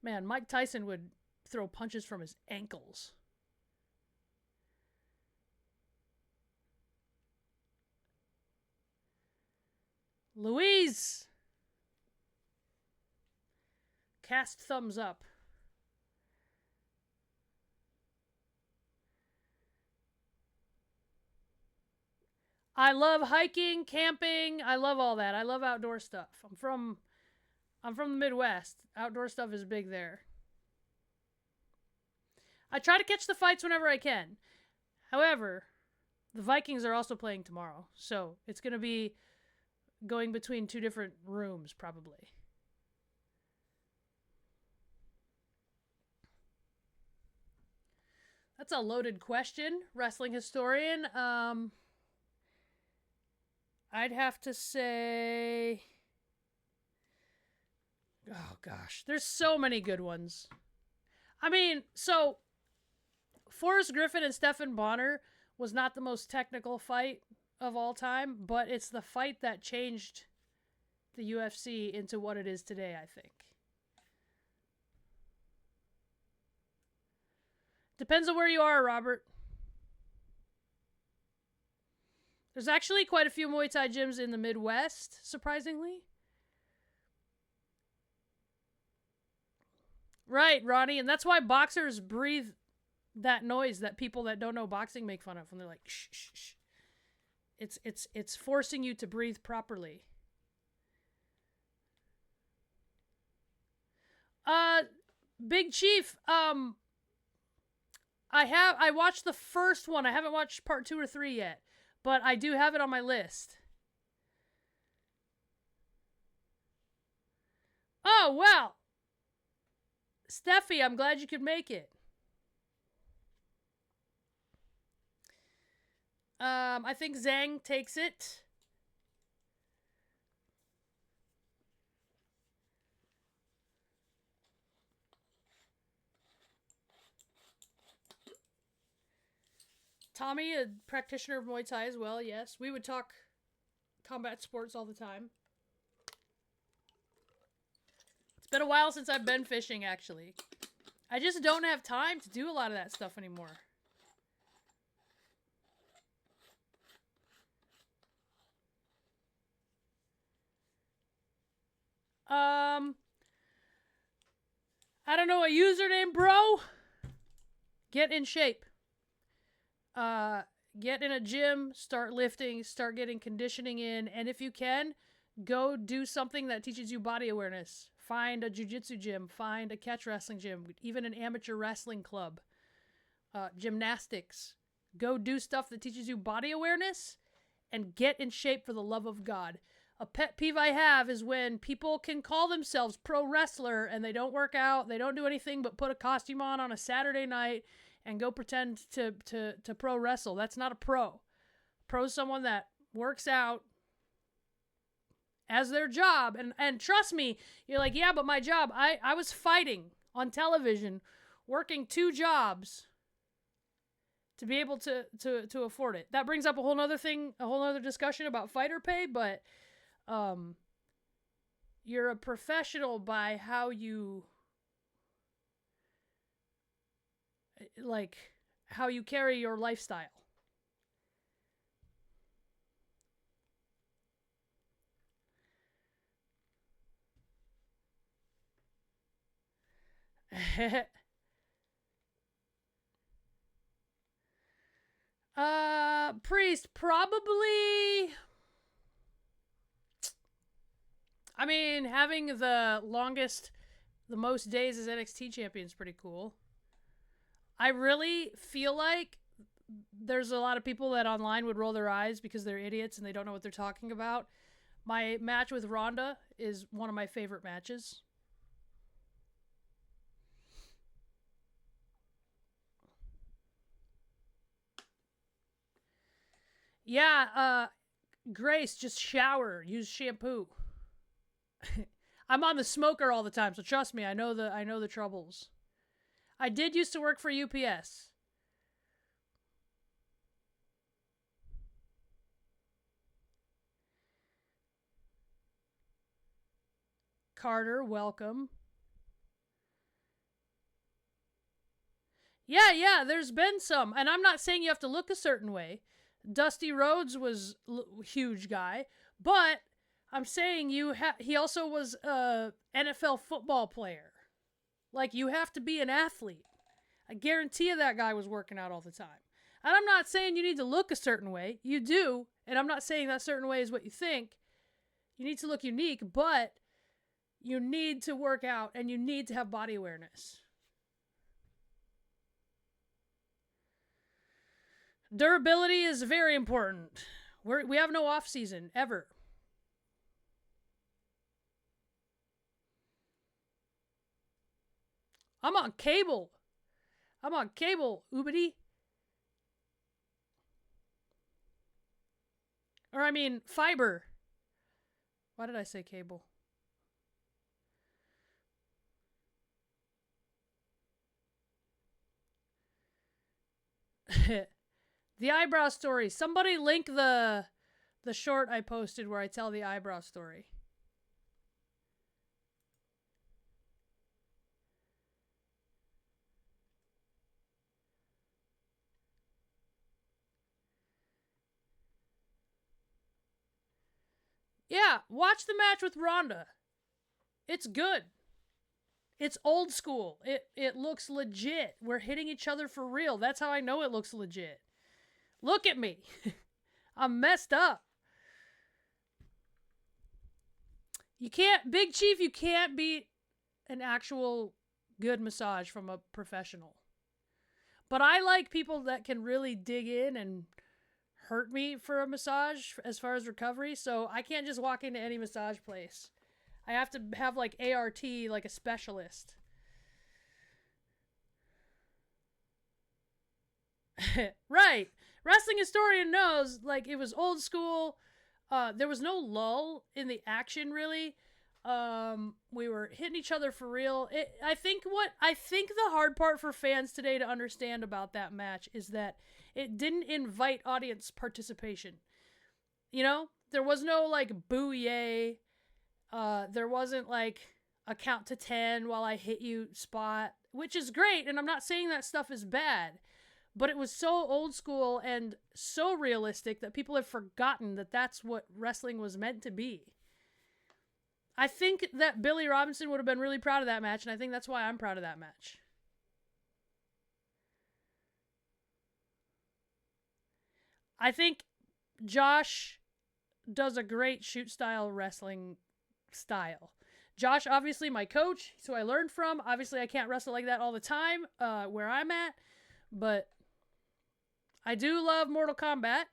Man, Mike Tyson would throw punches from his ankles. Louise! Cast thumbs up. I love hiking, camping. I love all that. I love outdoor stuff. I'm from the Midwest. Outdoor stuff is big there. I try to catch the fights whenever I can. However, the Vikings are also playing tomorrow, so it's going to be going between two different rooms, probably. That's a loaded question, wrestling historian. I'd have to say... Oh, gosh. There's so many good ones. I mean, so... Forrest Griffin and Stephan Bonner was not the most technical fight of all time, but it's the fight that changed the UFC into what it is today, I think. Depends on where you are, Robert. There's actually quite a few Muay Thai gyms in the Midwest, surprisingly. Right, Ronnie, and that's why boxers breathe that noise that people that don't know boxing make fun of when they're like, shh, shh, shh. It's forcing you to breathe properly. Big Chief, I watched the first one. I haven't watched part 2 or 3 yet, but I do have it on my list. Oh, well. Steffi, I'm glad you could make it. I think Zhang takes it. Tommy, a practitioner of Muay Thai as well, yes. We would talk combat sports all the time. It's been a while since I've been fishing, actually. I just don't have time to do a lot of that stuff anymore. I don't know a username, bro. Get in shape. Get in a gym, start lifting, start getting conditioning in, and if you can, go do something that teaches you body awareness. Find a jiu-jitsu gym, find a catch wrestling gym, even an amateur wrestling club, gymnastics. Go do stuff that teaches you body awareness and get in shape for the love of God. A pet peeve I have is when people can call themselves pro wrestler and they don't work out, they don't do anything but put a costume on a Saturday night and go pretend to pro wrestle. That's not a pro. Pro is someone that works out as their job. And trust me, you're like, yeah, but my job, I was fighting on television, working 2 jobs to be able to afford it. That brings up a whole nother thing, a whole nother discussion about fighter pay, but you're a professional by how you how you carry your lifestyle. Priest, probably. I mean, having the most days as NXT champion is pretty cool. I really feel like there's a lot of people that online would roll their eyes because they're idiots and they don't know what they're talking about. My match with Ronda is one of my favorite matches. Yeah, Grace, just shower, use shampoo. I'm on the smoker all the time, so trust me, I know the troubles. I did used to work for UPS. Carter, welcome. Yeah, there's been some, and I'm not saying you have to look a certain way. Dusty Rhodes was huge guy, but I'm saying he also was a NFL football player. Like, you have to be an athlete. I guarantee you that guy was working out all the time. And I'm not saying you need to look a certain way. You do, and I'm not saying that certain way is what you think. You need to look unique, but you need to work out and you need to have body awareness. Durability is very important. We have no off season ever. I'm on cable. Oobity. Or I mean, fiber. Why did I say cable? The eyebrow story. Somebody link the short I posted where I tell the eyebrow story. Yeah, watch the match with Ronda. It's good. It's old school. It looks legit. We're hitting each other for real. That's how I know it looks legit. Look at me. I'm messed up. You can't, Big Chief, you can't beat an actual good massage from a professional. But I like people that can really dig in and hurt me for a massage as far as recovery. So I can't just walk into any massage place. I have to have like ART, like a specialist. Right. Wrestling historian knows, like, it was old school. There was no lull in the action, really. We were hitting each other for real. I think the hard part for fans today to understand about that match is that it didn't invite audience participation. You know, there was no like boo yay. There wasn't like a count to 10 while I hit you spot, which is great. And I'm not saying that stuff is bad, but it was so old school and so realistic that people have forgotten that that's what wrestling was meant to be. I think that Billy Robinson would have been really proud of that match, and I think that's why I'm proud of that match. I think Josh does a great shoot style wrestling style. Josh, obviously my coach, who I learned from. Obviously I can't wrestle like that all the time where I'm at, but I do love Mortal Kombat.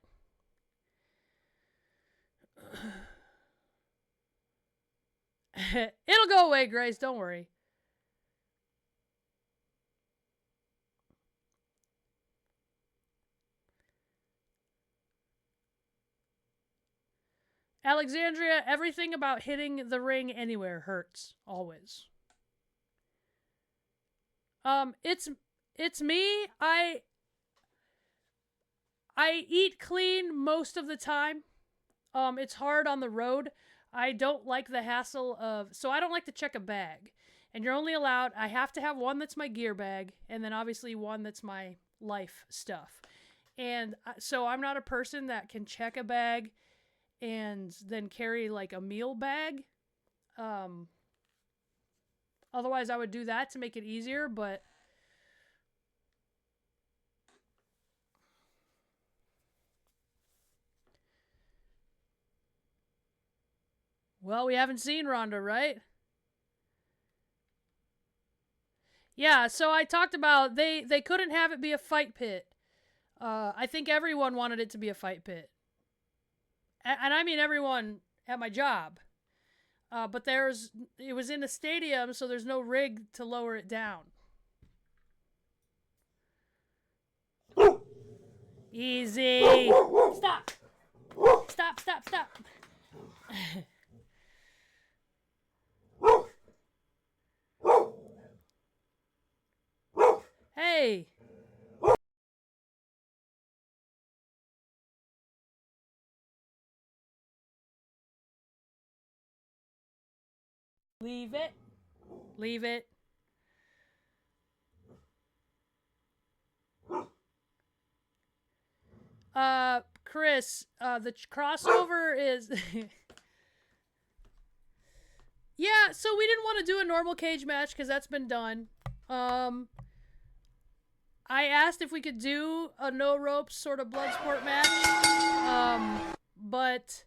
It'll go away, Grace. Don't worry. Alexandria, everything about hitting the ring anywhere hurts. Always. It's me. I eat clean most of the time. It's hard on the road. I don't like the hassle of, so I don't like to check a bag. And you're only allowed, I have to have one that's my gear bag, and then obviously one that's my life stuff. And so I'm not a person that can check a bag and then carry like a meal bag. Otherwise I would do that to make it easier, but well, we haven't seen Ronda, right? Yeah, so I talked about they couldn't have it be a fight pit. I think everyone wanted it to be a fight pit. And I mean everyone at my job. But it was in a stadium, so there's no rig to lower it down. Easy. Stop. Stop, stop, stop. Hey. Leave it. Leave it. Chris, the crossover is... Yeah, so we didn't want to do a normal cage match because that's been done. I asked if we could do a no ropes sort of blood sport match. But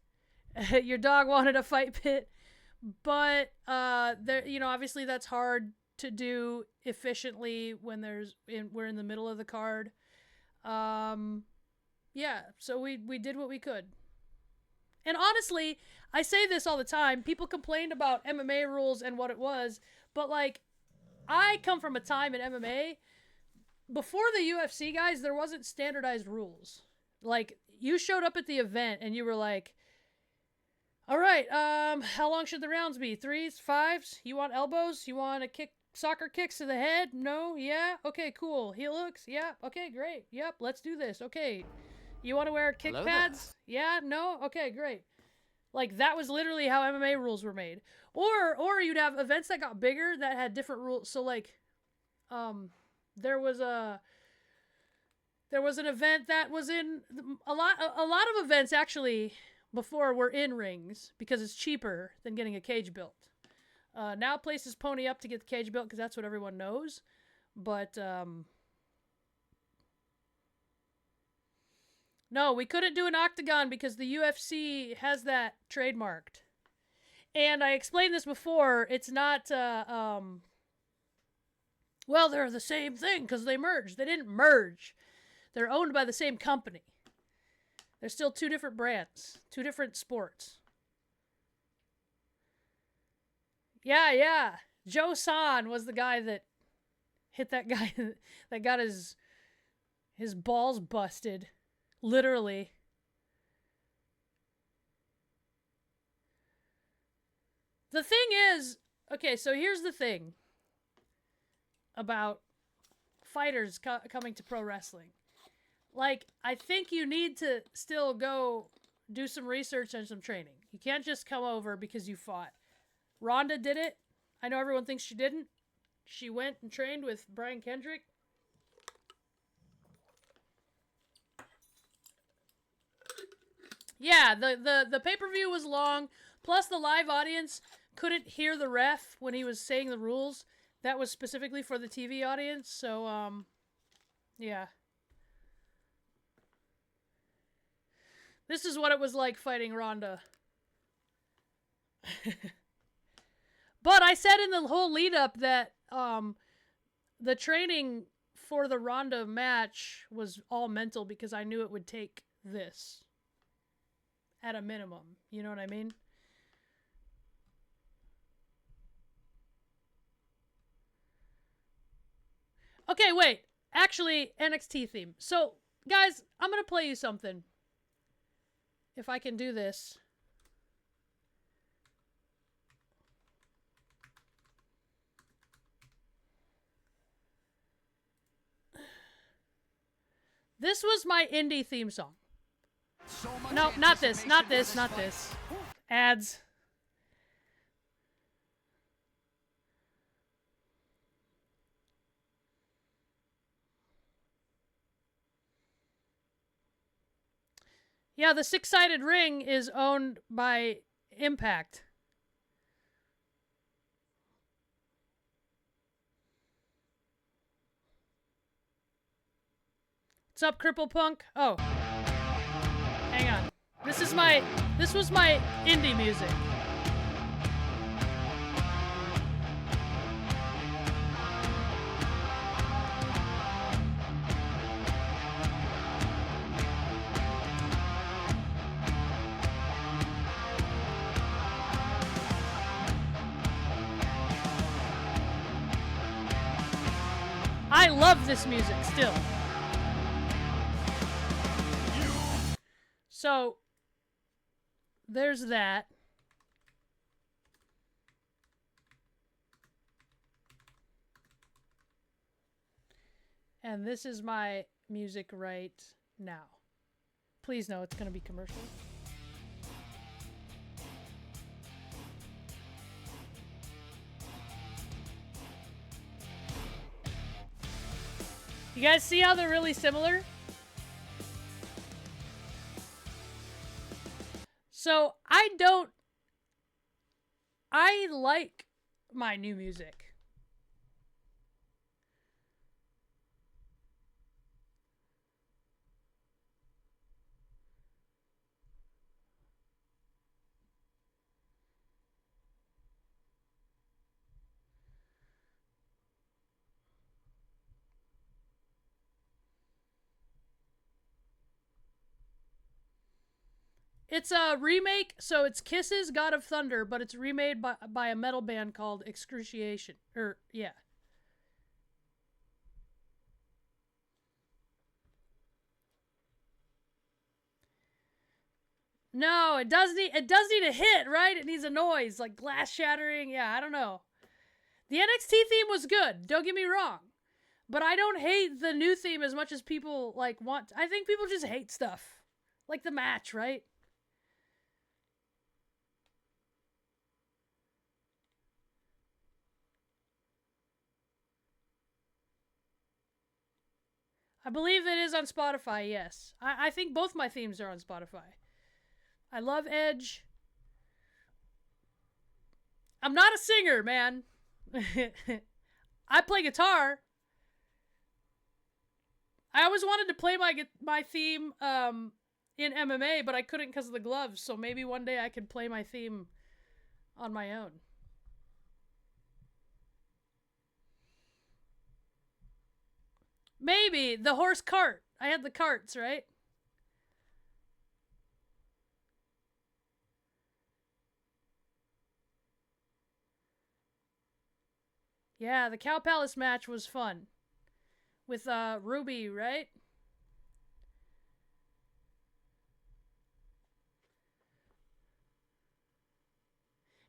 your dog wanted a fight pit. But there, you know, obviously that's hard to do efficiently when we're in the middle of the card. Yeah, so we did what we could. And honestly, I say this all the time. People complained about MMA rules and what it was, but like, I come from a time in MMA before the UFC, guys. There wasn't standardized rules. Like, you showed up at the event and you were like, all right, how long should the rounds be? 3s, 5s? You want elbows? You want to kick soccer kicks to the head? No? Yeah? Okay, cool. Heel hooks? Yeah? Okay, great. Yep, let's do this. Okay. You want to wear kick pads? Yeah? No? Okay, great. Like, that was literally how MMA rules were made. Or you'd have events that got bigger that had different rules. So, like, there was an event that was in a lot of events actually before were in rings because it's cheaper than getting a cage built. Now places pony up to get the cage built because that's what everyone knows. But, no, we couldn't do an octagon because the UFC has that trademarked. And I explained this before. It's not, well, they're the same thing because they merged. They didn't merge. They're owned by the same company. They're still two different brands, two different sports. Yeah. Joe San was the guy that hit that guy that got his balls busted. Literally. The thing is, okay, so here's the thing about fighters coming to pro wrestling. Like, I think you need to still go do some research and some training. You can't just come over because you fought. Ronda did it. I know everyone thinks she didn't. She went and trained with Brian Kendrick. Yeah, the pay-per-view was long. Plus, the live audience couldn't hear the ref when he was saying the rules. That was specifically for the TV audience. So, yeah. This is what it was like fighting Ronda. But I said in the whole lead-up that the training for the Ronda match was all mental because I knew it would take this. At a minimum. You know what I mean? Okay, wait. Actually, NXT theme. So, guys, I'm going to play you something. If I can do this. This was my indie theme song. No, not this. Ads. Yeah, the six-sided ring is owned by Impact. What's up, Cripple Punk? Oh. Hang on. This was my indie music. I love this music still. So, there's that. And this is my music right now. Please know it's going to be commercial. You guys see how they're really similar? So, I like my new music. It's a remake, so it's Kiss's God of Thunder, but it's remade by a metal band called Excruciation. Yeah. No, it does need a hit, right? It needs a noise, like glass shattering. Yeah, I don't know. The NXT theme was good, don't get me wrong. But I don't hate the new theme as much as people want. I think people just hate stuff. Like the match, right? I believe it is on Spotify, yes. I think both my themes are on Spotify. I love Edge. I'm not a singer, man. I play guitar. I always wanted to play my theme in MMA, but I couldn't because of the gloves. So maybe one day I could play my theme on my own. Maybe the horse cart. I had the carts, right? Yeah, the Cow Palace match was fun. With Ruby, right?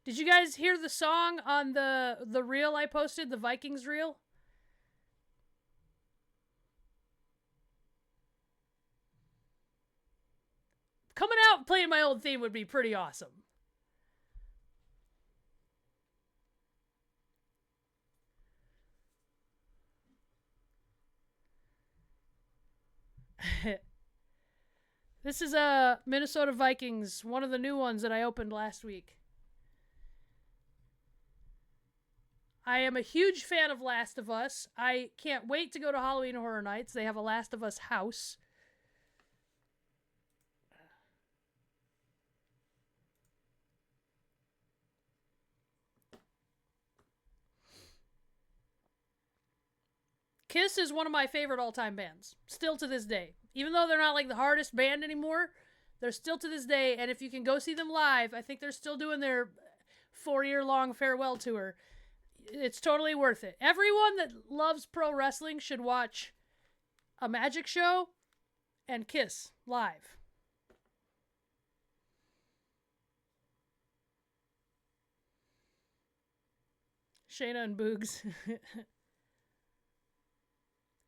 Did you guys hear the song on the reel I posted, the Vikings reel? Coming out and playing my old theme would be pretty awesome. This is Minnesota Vikings, one of the new ones that I opened last week. I am a huge fan of Last of Us. I can't wait to go to Halloween Horror Nights. They have a Last of Us house. Kiss is one of my favorite all-time bands, still to this day. Even though they're not like the hardest band anymore, they're still to this day, and if you can go see them live, I think they're still doing their 4-year-long farewell tour. It's totally worth it. Everyone that loves pro wrestling should watch a magic show and Kiss live. Shayna and Boogs.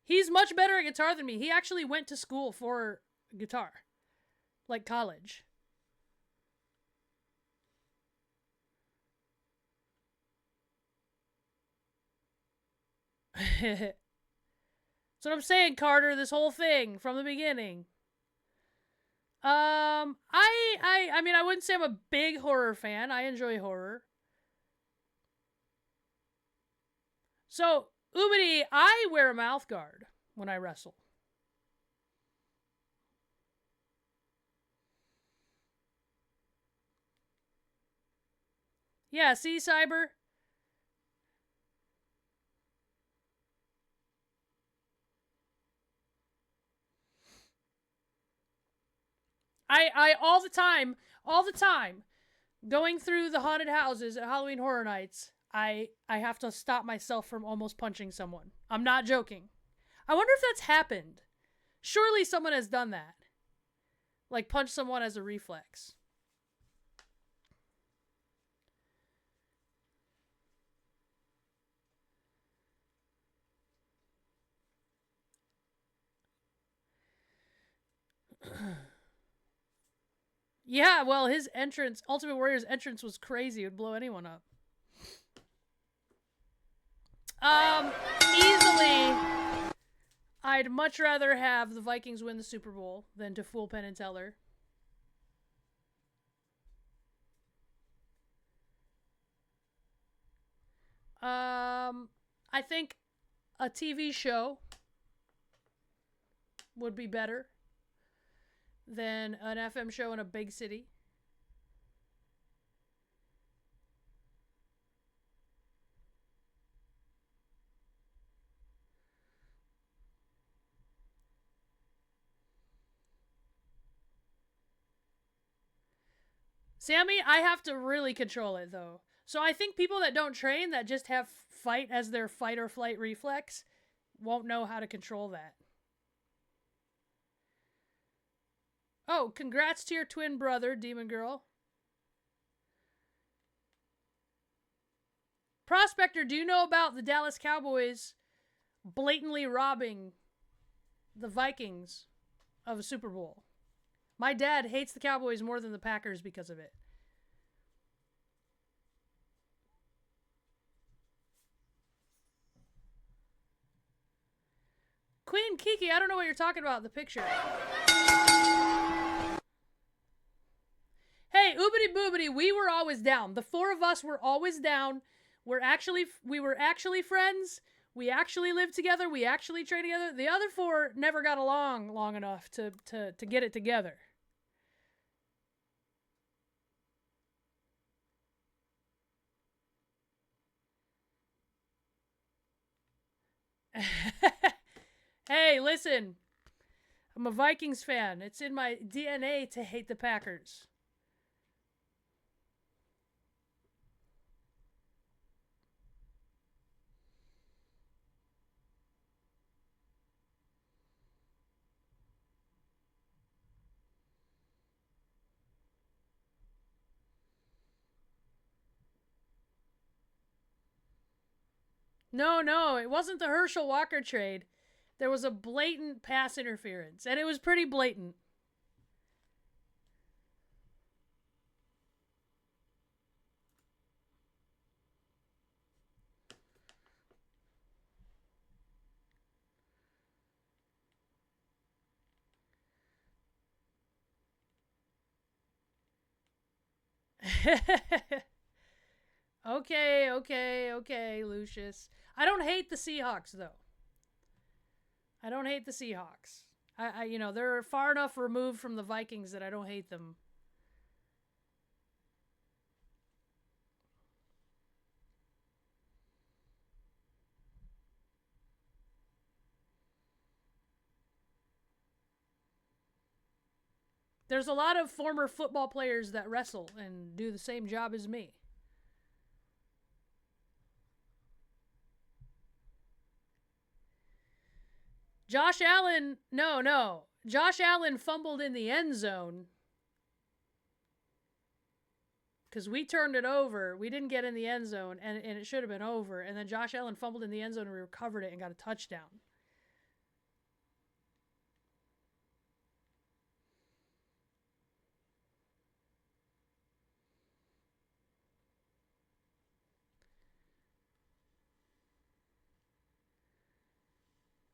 He's much better at guitar than me. He actually went to school for guitar. Like college. That's what I'm saying, Carter. This whole thing from the beginning. I mean, I wouldn't say I'm a big horror fan. I enjoy horror. So, Ubity, I wear a mouth guard when I wrestle. Yeah, see, Cyber? I all the time, going through the haunted houses at Halloween Horror Nights, I have to stop myself from almost punching someone. I'm not joking. I wonder if that's happened. Surely someone has done that. Like punch someone as a reflex. Yeah, well, his entrance, Ultimate Warrior's entrance was crazy. It would blow anyone up. Easily, I'd much rather have the Vikings win the Super Bowl than to fool Penn and Teller. I think a TV show would be better than an FM show in a big city. Sammy, I have to really control it, though. So I think people that don't train, that just have fight as their fight or flight reflex, won't know how to control that. Oh, congrats to your twin brother, Demon Girl. Prospector, do you know about the Dallas Cowboys blatantly robbing the Vikings of a Super Bowl? My dad hates the Cowboys more than the Packers because of it. Queen Kiki, I don't know what you're talking about in the picture. Hey, Boobity Boobity, we were always down. The four of us were always down. We were actually friends. We actually lived together. We actually trained together. The other four never got along long enough to get it together. Hey, listen. I'm a Vikings fan. It's in my DNA to hate the Packers. No, it wasn't the Herschel Walker trade. There was a blatant pass interference, and it was pretty blatant. Okay, Lucius. I don't hate the Seahawks, though. I don't hate the Seahawks. They're far enough removed from the Vikings that I don't hate them. There's a lot of former football players that wrestle and do the same job as me. Josh Allen, no. Josh Allen fumbled in the end zone because we turned it over. We didn't get in the end zone, and it should have been over. And then Josh Allen fumbled in the end zone, and we recovered it and got a touchdown.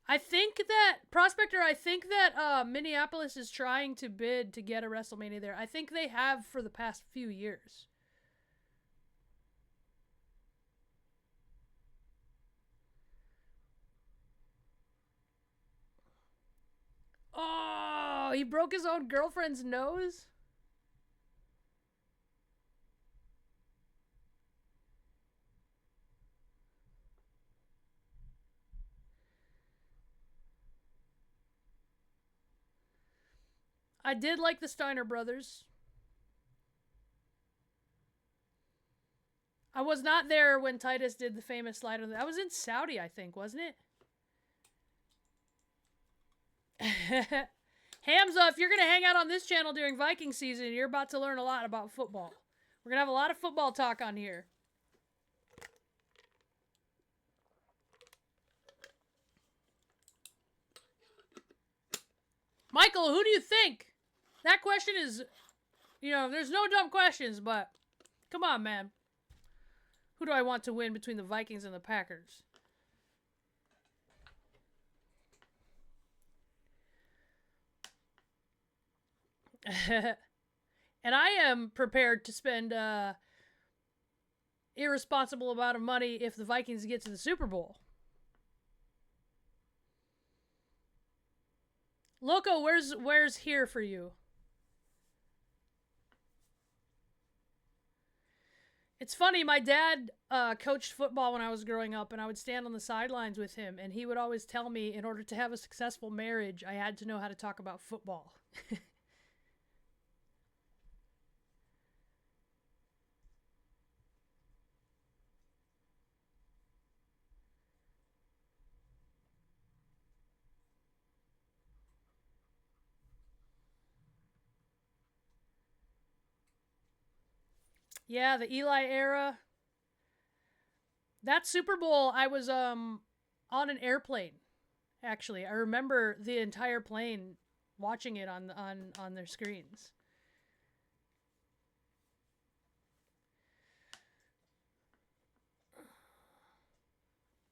I think that Minneapolis is trying to bid to get a WrestleMania there. I think they have for the past few years. Oh, he broke his own girlfriend's nose? I did like the Steiner brothers. I was not there when Titus did the famous slide on. I was in Saudi, I think, wasn't it? Hamza, if you're going to hang out on this channel during Viking season, you're about to learn a lot about football. We're going to have a lot of football talk on here. Michael, who do you think? That question is, there's no dumb questions, but come on, man. Who do I want to win between the Vikings and the Packers? And I am prepared to spend irresponsible amount of money if the Vikings get to the Super Bowl. Loco, where's here for you? It's funny, my dad coached football when I was growing up, and I would stand on the sidelines with him, and he would always tell me, in order to have a successful marriage, I had to know how to talk about football. Yeah, the Eli era. That Super Bowl, I was on an airplane. Actually, I remember the entire plane watching it on their screens.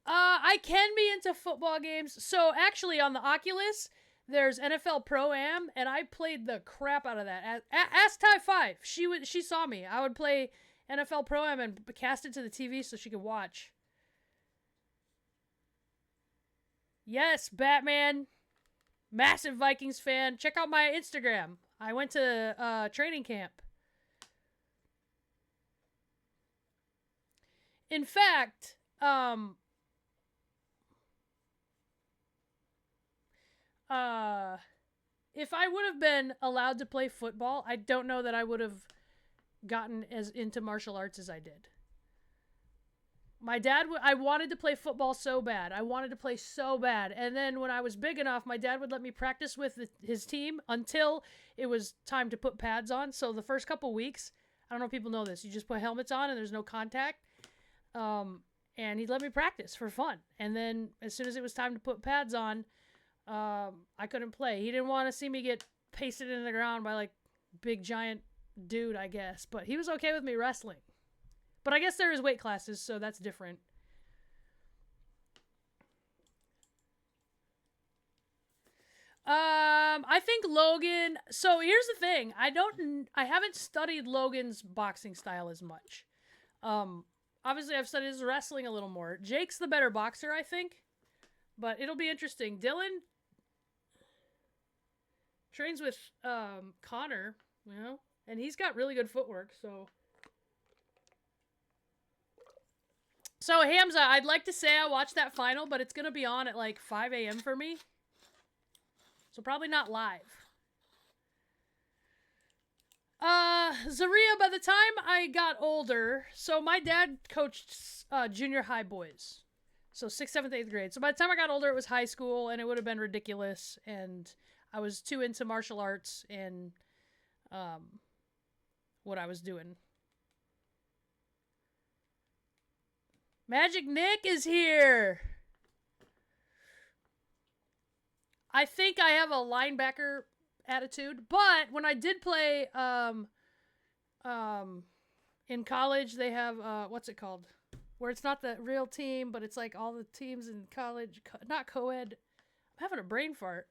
I can be into football games. So actually, on the Oculus, there's NFL Pro-Am, and I played the crap out of that. Ask Ty 5. She saw me. I would play NFL Pro-Am and cast it to the TV so she could watch. Yes, Batman. Massive Vikings fan. Check out my Instagram. I went to training camp. In fact, if I would have been allowed to play football, I don't know that I would have gotten as into martial arts as I did. My dad, I wanted to play football so bad. I wanted to play so bad. And then when I was big enough, my dad would let me practice with his team until it was time to put pads on. So the first couple weeks, I don't know if people know this, you just put helmets on and there's no contact. And he'd let me practice for fun. And then as soon as it was time to put pads on, I couldn't play. He didn't want to see me get pasted into the ground by like big giant dude, I guess. But he was okay with me wrestling. But I guess there is weight classes, so that's different. I think Logan. So here's the thing. I haven't studied Logan's boxing style as much. Obviously I've studied his wrestling a little more. Jake's the better boxer, I think. But it'll be interesting. Dylan trains with Connor, you know, and he's got really good footwork, so. So, Hamza, I'd like to say I watched that final, but it's going to be on at like 5 a.m. for me. So, probably not live. Zaria, by the time I got older, so my dad coached junior high boys. So, 6th, 7th, 8th grade. So, by the time I got older, it was high school, and it would have been ridiculous. And I was too into martial arts and what I was doing. Magic Nick is here. I think I have a linebacker attitude, but when I did play in college, they have what's it called? Where it's not the real team, but it's like all the teams in college, not co-ed. I'm having a brain fart.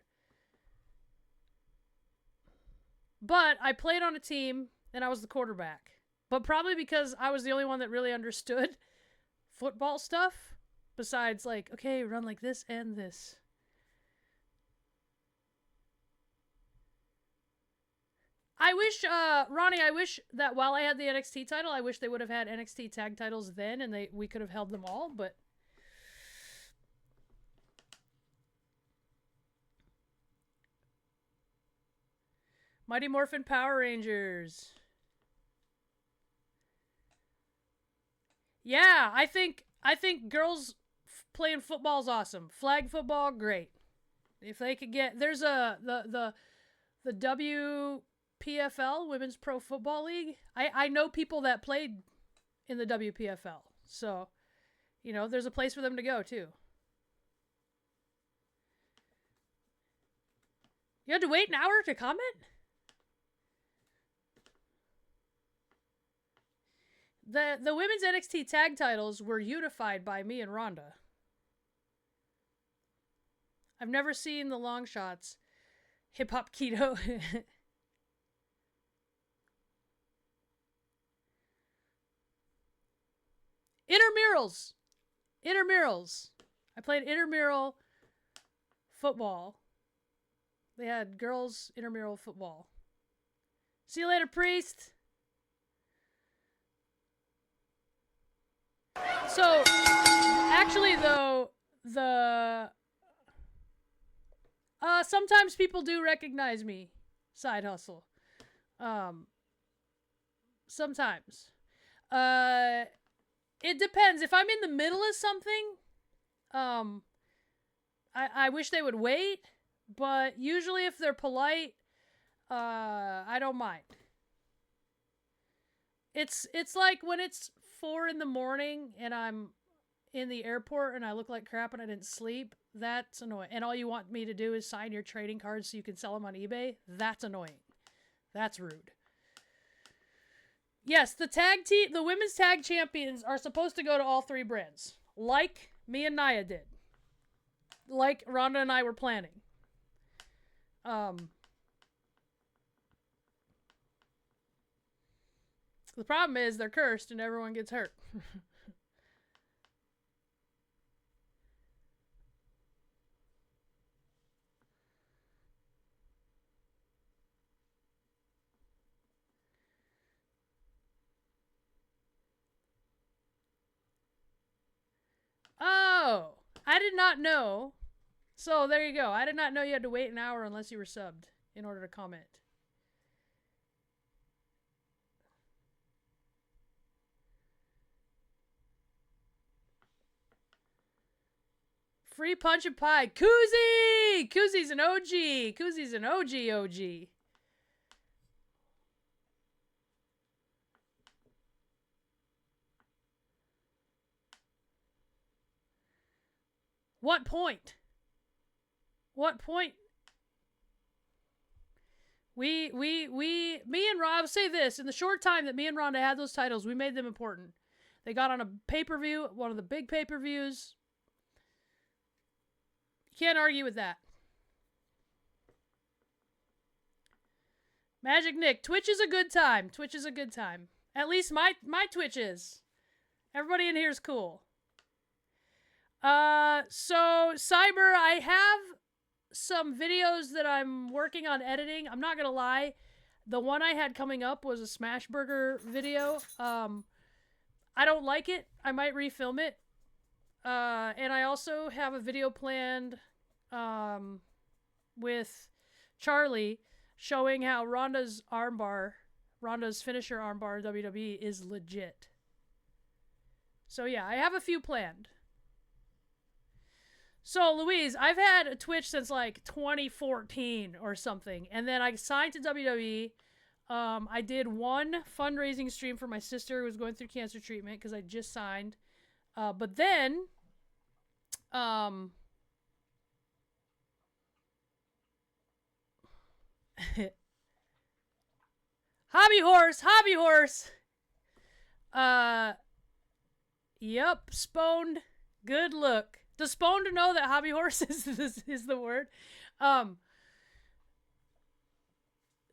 But I played on a team and I was the quarterback. But probably because I was the only one that really understood football stuff, besides like, okay, run like this and this. I wish, Ronnie, I wish that while I had the NXT title, I wish they would have had NXT tag titles then, and we could have held them all, but. Mighty Morphin Power Rangers. Yeah, I think girls playing football is awesome. Flag football, great. If they could get, there's the WPFL, Women's Pro Football League. I know people that played in the WPFL, so you know there's a place for them to go too. You had to wait an hour to comment? The women's NXT tag titles were unified by me and Rhonda. I've never seen the long shots. Hip hop keto. Intramurals. Intramurals. I played intramural football. They had girls intramural football. See you later, priest. So, actually, though, sometimes people do recognize me. Side hustle. Sometimes. It depends. If I'm in the middle of something, I wish they would wait, but usually if they're polite, I don't mind. It's like when it's 4 a.m. and I'm in the airport and I look like crap and I didn't sleep. That's annoying. And all you want me to do is sign your trading cards so you can sell them on eBay. That's annoying. That's rude. Yes, the women's tag champions are supposed to go to all 3 brands, like me and Naya did, like Rhonda and I were planning. The problem is they're cursed and everyone gets hurt. Oh, I did not know. So there you go. I did not know you had to wait an hour unless you were subbed in order to comment. Free punch and pie. Koozie! Koozie's an OG. Koozie's an OG. What point? What point? Me and Ron, I'll say this, in the short time that me and Rhonda had those titles, we made them important. They got on a pay-per-view, one of the big pay-per-views. You can't argue with that. Magic Nick, Twitch is a good time. Twitch is a good time. At least my Twitch is. Everybody in here is cool. So Cyber, I have some videos that I'm working on editing. I'm not gonna lie, the one I had coming up was a Smash Burger video. I don't like it. I might refilm it. And I also have a video planned with Charlie showing how Ronda's finisher armbar in WWE is legit. So yeah, I have a few planned. So, Louise, I've had a Twitch since, like, 2014 or something. And then I signed to WWE. I did one fundraising stream for my sister who was going through cancer treatment because I just signed. But then... Hobby Horse! Yep, Spone. Good look. Does Spone to know that Hobby Horse is the word?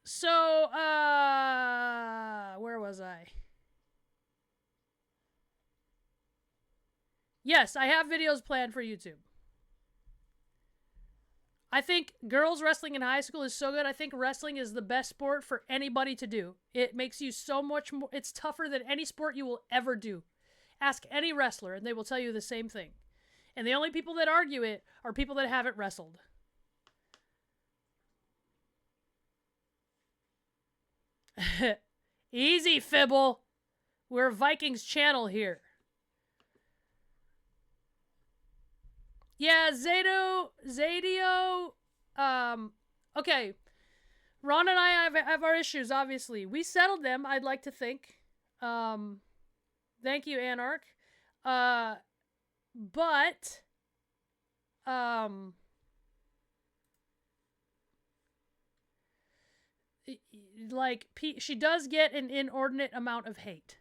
So, where was I? Yes, I have videos planned for YouTube. I think girls wrestling in high school is so good. I think wrestling is the best sport for anybody to do. It makes you so much more... It's tougher than any sport you will ever do. Ask any wrestler, and they will tell you the same thing. And the only people that argue it are people that haven't wrestled. Easy, Fibble. We're Vikings channel here. Yeah, Zadio, okay. Ron and I have our issues, obviously. We settled them, I'd like to think. Thank you, Anarch. But, like, she does get an inordinate amount of hate.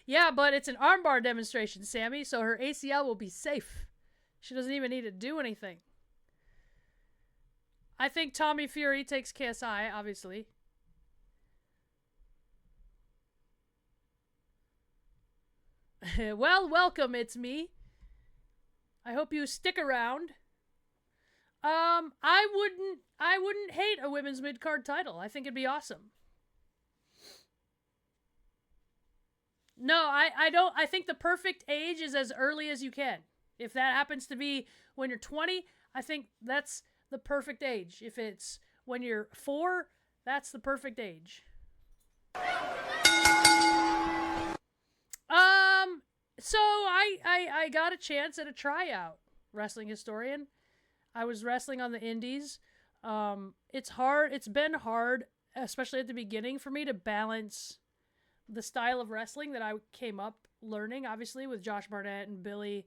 Yeah, but it's an armbar demonstration, Sammy, so her ACL will be safe. She doesn't even need to do anything. I think Tommy Fury takes KSI, obviously. Well, welcome, it's me. I hope you stick around. I wouldn't hate a women's mid-card title. I think it'd be awesome. No, I don't. I think the perfect age is as early as you can. If that happens to be when you're 20, I think that's the perfect age. If it's when you're 4, that's the perfect age. So I got a chance at a tryout, Wrestling Historian. I was wrestling on the indies. It's hard. It's been hard, especially at the beginning, for me to balance the style of wrestling that I came up learning, obviously, with Josh Barnett and Billy.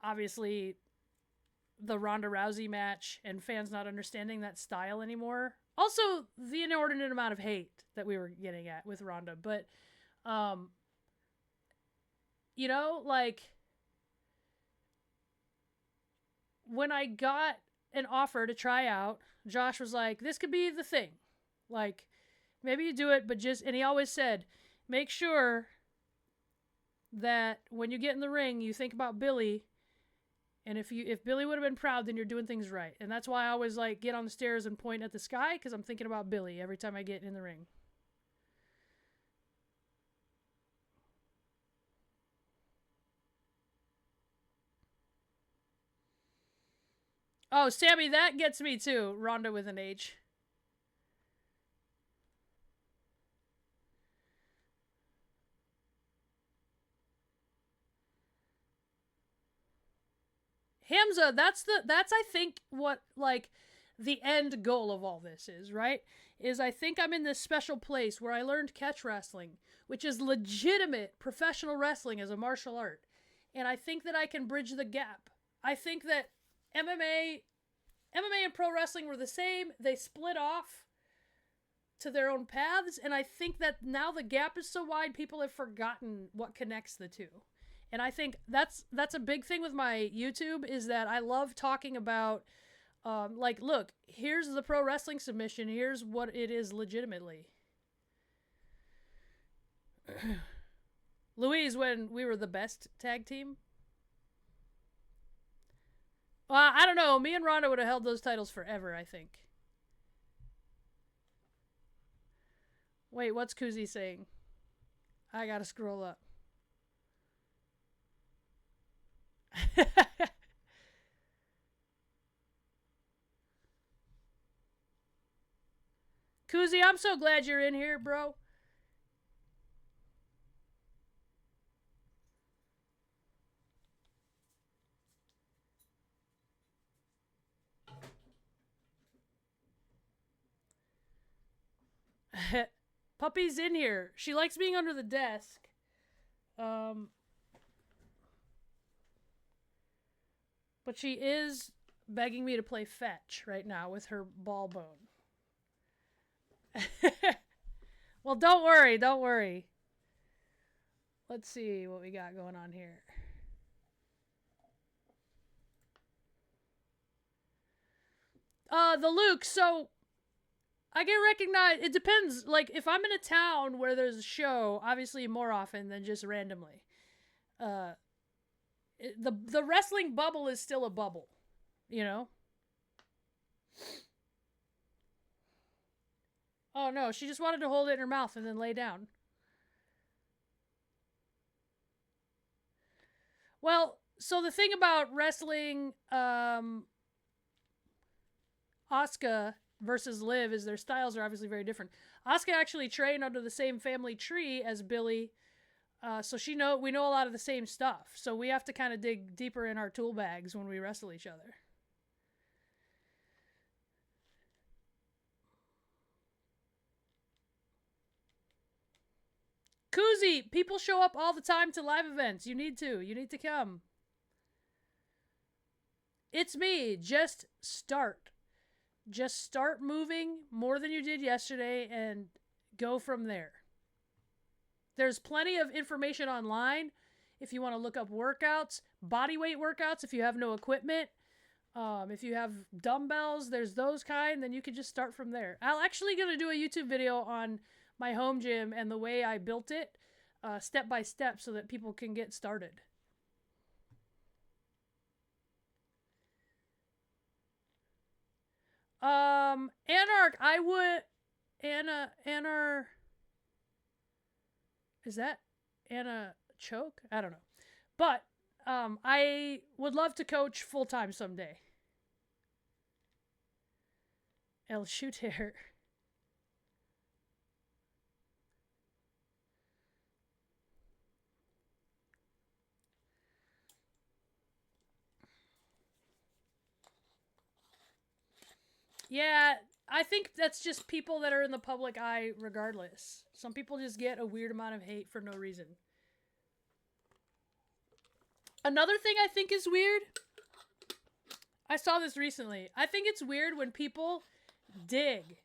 obviously the Ronda Rousey match and fans not understanding that style anymore. Also, the inordinate amount of hate that we were getting at with Ronda. But, you know, like, when I got an offer to try out, Josh was like, this could be the thing. Like, maybe you do it, but just, and he always said, make sure that when you get in the ring, you think about Billy. And if Billy would have been proud, then you're doing things right. And that's why I always like get on the stairs and point at the sky, because I'm thinking about Billy every time I get in the ring. Oh, Sammy, that gets me too. Ronda with an H. Hamza, that's I think what like the end goal of all this is, right? Is I think I'm in this special place where I learned catch wrestling, which is legitimate professional wrestling as a martial art. And I think that I can bridge the gap. I think that MMA and pro wrestling were the same. They split off to their own paths, and I think that now the gap is so wide, people have forgotten what connects the two. And I think that's a big thing with my YouTube, is that I love talking about, like, look, here's the pro wrestling submission. Here's what it is legitimately. Louise, when we were the best tag team. Well, I don't know. Me and Ronda would have held those titles forever, I think. Wait, what's Kuzi saying? I gotta scroll up. Kuzi, I'm so glad you're in here, bro. Puppy's in here. She likes being under the desk. But she is begging me to play fetch right now with her ball bone. Well, don't worry, don't worry. Let's see what we got going on here. The Luke, so I get recognized. It depends. Like, if I'm in a town where there's a show, obviously more often than just randomly. The wrestling bubble is still a bubble, you know? Oh no, she just wanted to hold it in her mouth and then lay down. Well, so the thing about wrestling, Asuka versus Liv is their styles are obviously very different. Asuka actually trained under the same family tree as Billy, so we know a lot of the same stuff. So we have to kind of dig deeper in our tool bags when we wrestle each other. Kuzi, people show up all the time to live events. You need to come. It's me. Just start. Just start moving more than you did yesterday and go from there. There's plenty of information online if you want to look up workouts, body weight workouts if you have no equipment. If you have dumbbells, there's those kind, then you can just start from there. I'm actually going to do a YouTube video on my home gym and the way I built it, step by step, so that people can get started. Anarch, is that Anna Choke? I don't know. But, I would love to coach full-time someday. El Shooter. Yeah, I think that's just people that are in the public eye regardless. Some people just get a weird amount of hate for no reason. Another thing I think is weird. I saw this recently. I think it's weird when people dig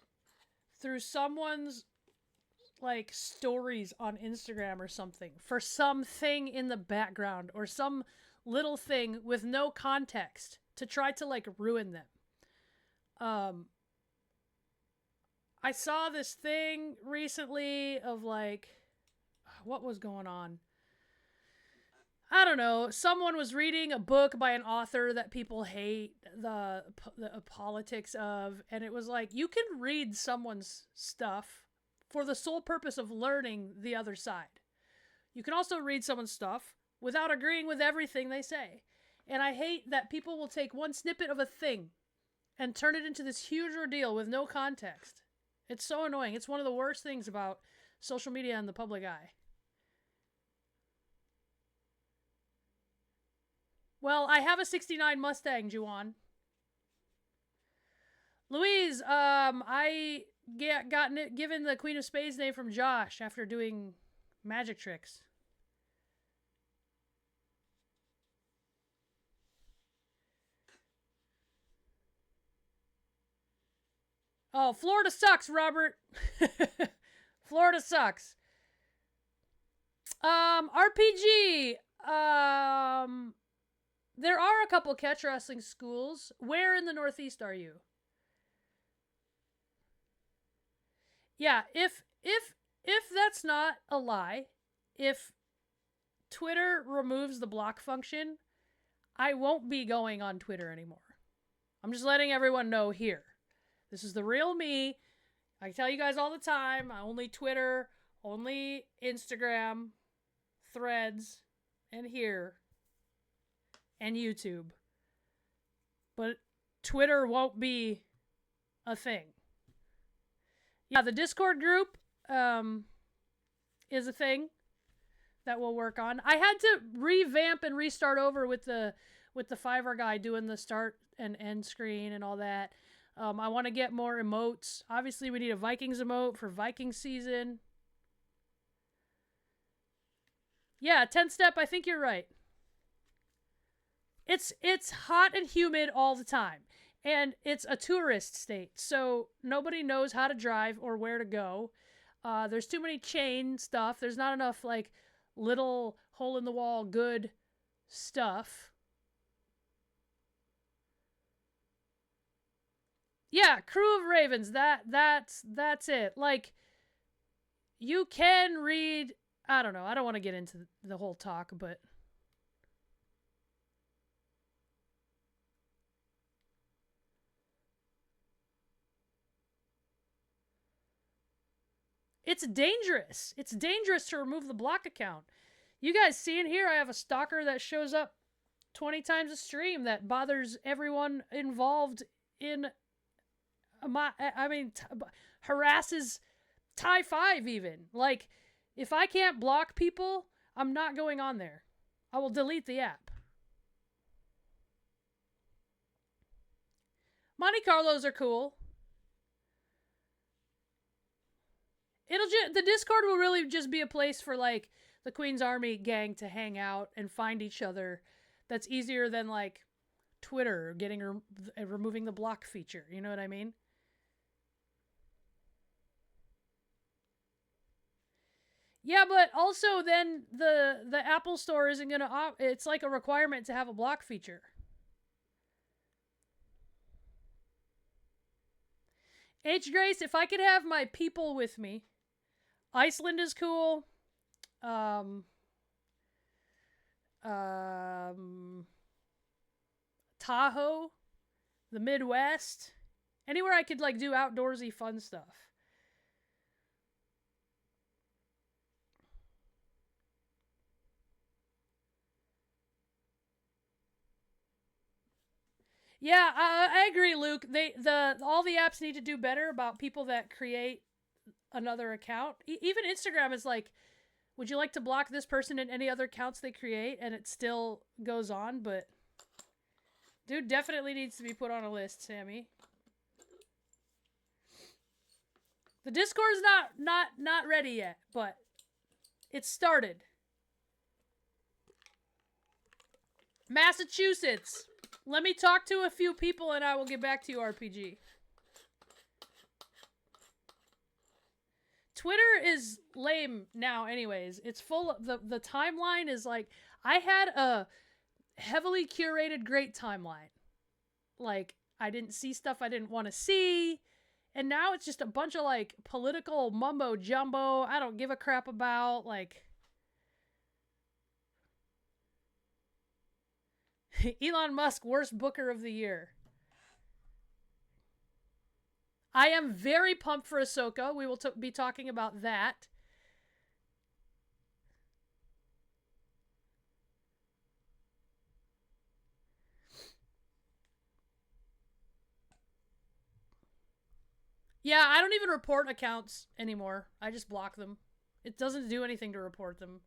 through someone's like stories on Instagram or something for something in the background or some little thing with no context to try to like ruin them. I saw this thing recently of like, what was going on? I don't know. Someone was reading a book by an author that people hate the politics of, and it was like, you can read someone's stuff for the sole purpose of learning the other side. You can also read someone's stuff without agreeing with everything they say. And I hate that people will take one snippet of a thing and turn it into this huge ordeal with no context. It's so annoying. It's one of the worst things about social media and the public eye. Well, I have a 69 Mustang, Juwan. Louise, I given the Queen of Spades name from Josh after doing magic tricks. Oh, Florida sucks, Robert. Florida sucks. RPG. There are a couple catch wrestling schools. Where in the Northeast are you? Yeah, if that's not a lie, if Twitter removes the block function, I won't be going on Twitter anymore. I'm just letting everyone know here. This is the real me. I tell you guys all the time, I only Twitter, only Instagram, Threads, and here, and YouTube. But Twitter won't be a thing. Yeah, the Discord group is a thing that we'll work on. I had to revamp and restart over with the Fiverr guy doing the start and end screen and all that. I want to get more emotes. Obviously, we need a Vikings emote for Viking season. Yeah, 10 step, I think you're right. It's hot and humid all the time. And it's a tourist state, so nobody knows how to drive or where to go. There's too many chain stuff. There's not enough, like, little hole-in-the-wall good stuff. Yeah, Crew of Ravens, that's it. Like, you can read, I don't know, I don't want to get into the whole talk, but... It's dangerous. It's dangerous to remove the block account. You guys see in here, I have a stalker that shows up 20 times a stream that bothers everyone involved in harasses Tie 5 even. Like, if I can't block people, I'm not going on there. I will delete the app. Monte Carlos are cool. The Discord will really just be a place for, like, the Queen's Army gang to hang out and find each other. That's easier than, like, Twitter getting removing the block feature. You know what I mean? Yeah, but also then the Apple Store isn't going to... It's like a requirement to have a block feature. H. Grace, if I could have my people with me... Iceland is cool. Tahoe, the Midwest, anywhere I could like do outdoorsy fun stuff. Yeah, I agree, Luke. All the apps need to do better about people that create another account. Even Instagram is like, would you like to block this person and any other accounts they create? And it still goes on, but dude definitely needs to be put on a list, Sammy. The Discord's not ready yet, but it's started. Massachusetts. Let me talk to a few people and I will get back to you, RPG. Twitter is lame now anyways. It's full of, the timeline is like, I had a heavily curated great timeline. Like, I didn't see stuff I didn't want to see. And now it's just a bunch of like political mumbo jumbo I don't give a crap about. Like, Elon Musk, worst booker of the year. I am very pumped for Ahsoka. We will be talking about that. Yeah, I don't even report accounts anymore. I just block them. It doesn't do anything to report them.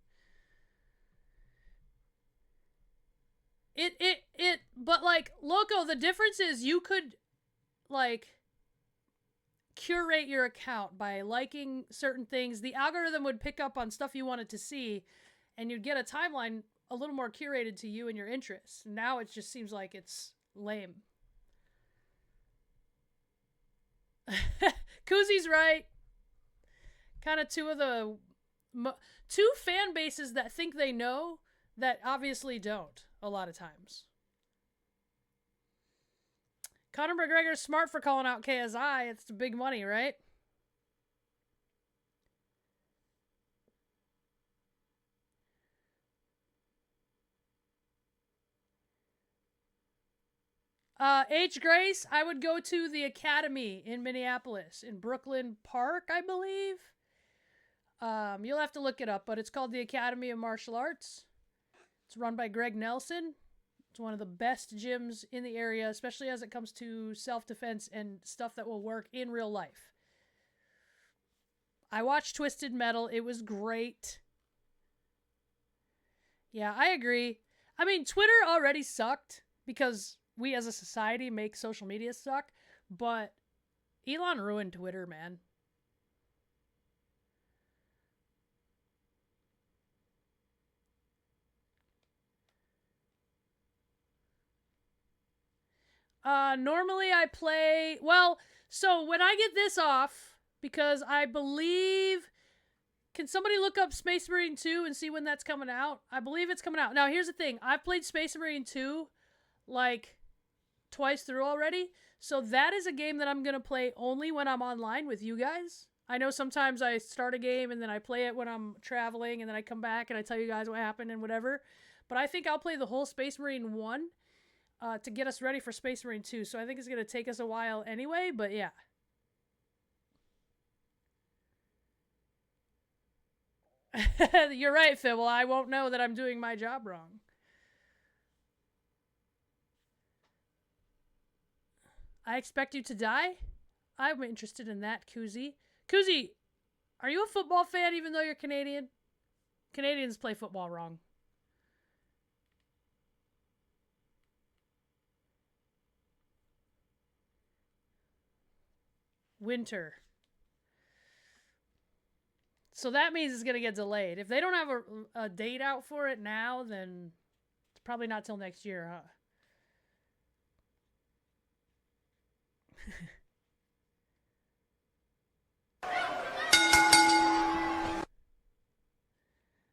But like, Loco, the difference is you could, like, curate your account by liking certain things. The algorithm would pick up on stuff you wanted to see, and you'd get a timeline a little more curated to you and your interests. Now it just seems like it's lame. Kuzi's right. Kind of two fan bases that think they know that obviously don't a lot of times. Conor McGregor's smart for calling out KSI. It's the big money, right? H. Grace, I would go to the Academy in Minneapolis, in Brooklyn Park, I believe. You'll have to look it up, but it's called the Academy of Martial Arts. It's run by Greg Nelson. It's one of the best gyms in the area, especially as it comes to self-defense and stuff that will work in real life. I watched Twisted Metal. It was great. Yeah, I agree. I mean, Twitter already sucked because we as a society make social media suck, but Elon ruined Twitter, man. Normally I play, well, so when I get this off, because I believe, can somebody look up Space Marine 2 and see when that's coming out? I believe it's coming out. Now, here's the thing. I've played Space Marine 2, like, twice through already. So that is a game that I'm going to play only when I'm online with you guys. I know sometimes I start a game and then I play it when I'm traveling and then I come back and I tell you guys what happened and whatever. But I think I'll play the whole Space Marine 1 to get us ready for Space Marine 2. So I think it's going to take us a while anyway, but yeah. You're right, Fibble. I won't know that I'm doing my job wrong. I expect you to die? I'm interested in that, Kuzi. Kuzi, are you a football fan even though you're Canadian? Canadians play football wrong. Winter. So that means it's going to get delayed. If they don't have a date out for it now, then it's probably not till next year, huh?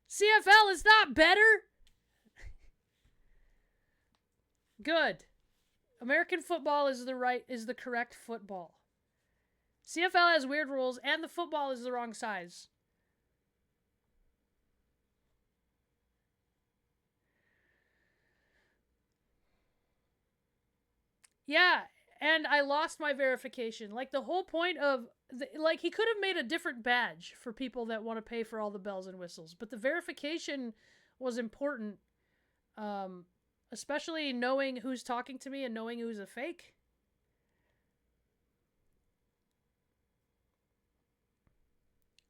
CFL is not better? Good. American football is the correct football. CFL has weird rules, and the football is the wrong size. Yeah, and I lost my verification. Like, the whole point of... like, he could have made a different badge for people that want to pay for all the bells and whistles. But the verification was important. Especially knowing who's talking to me and knowing who's a fake.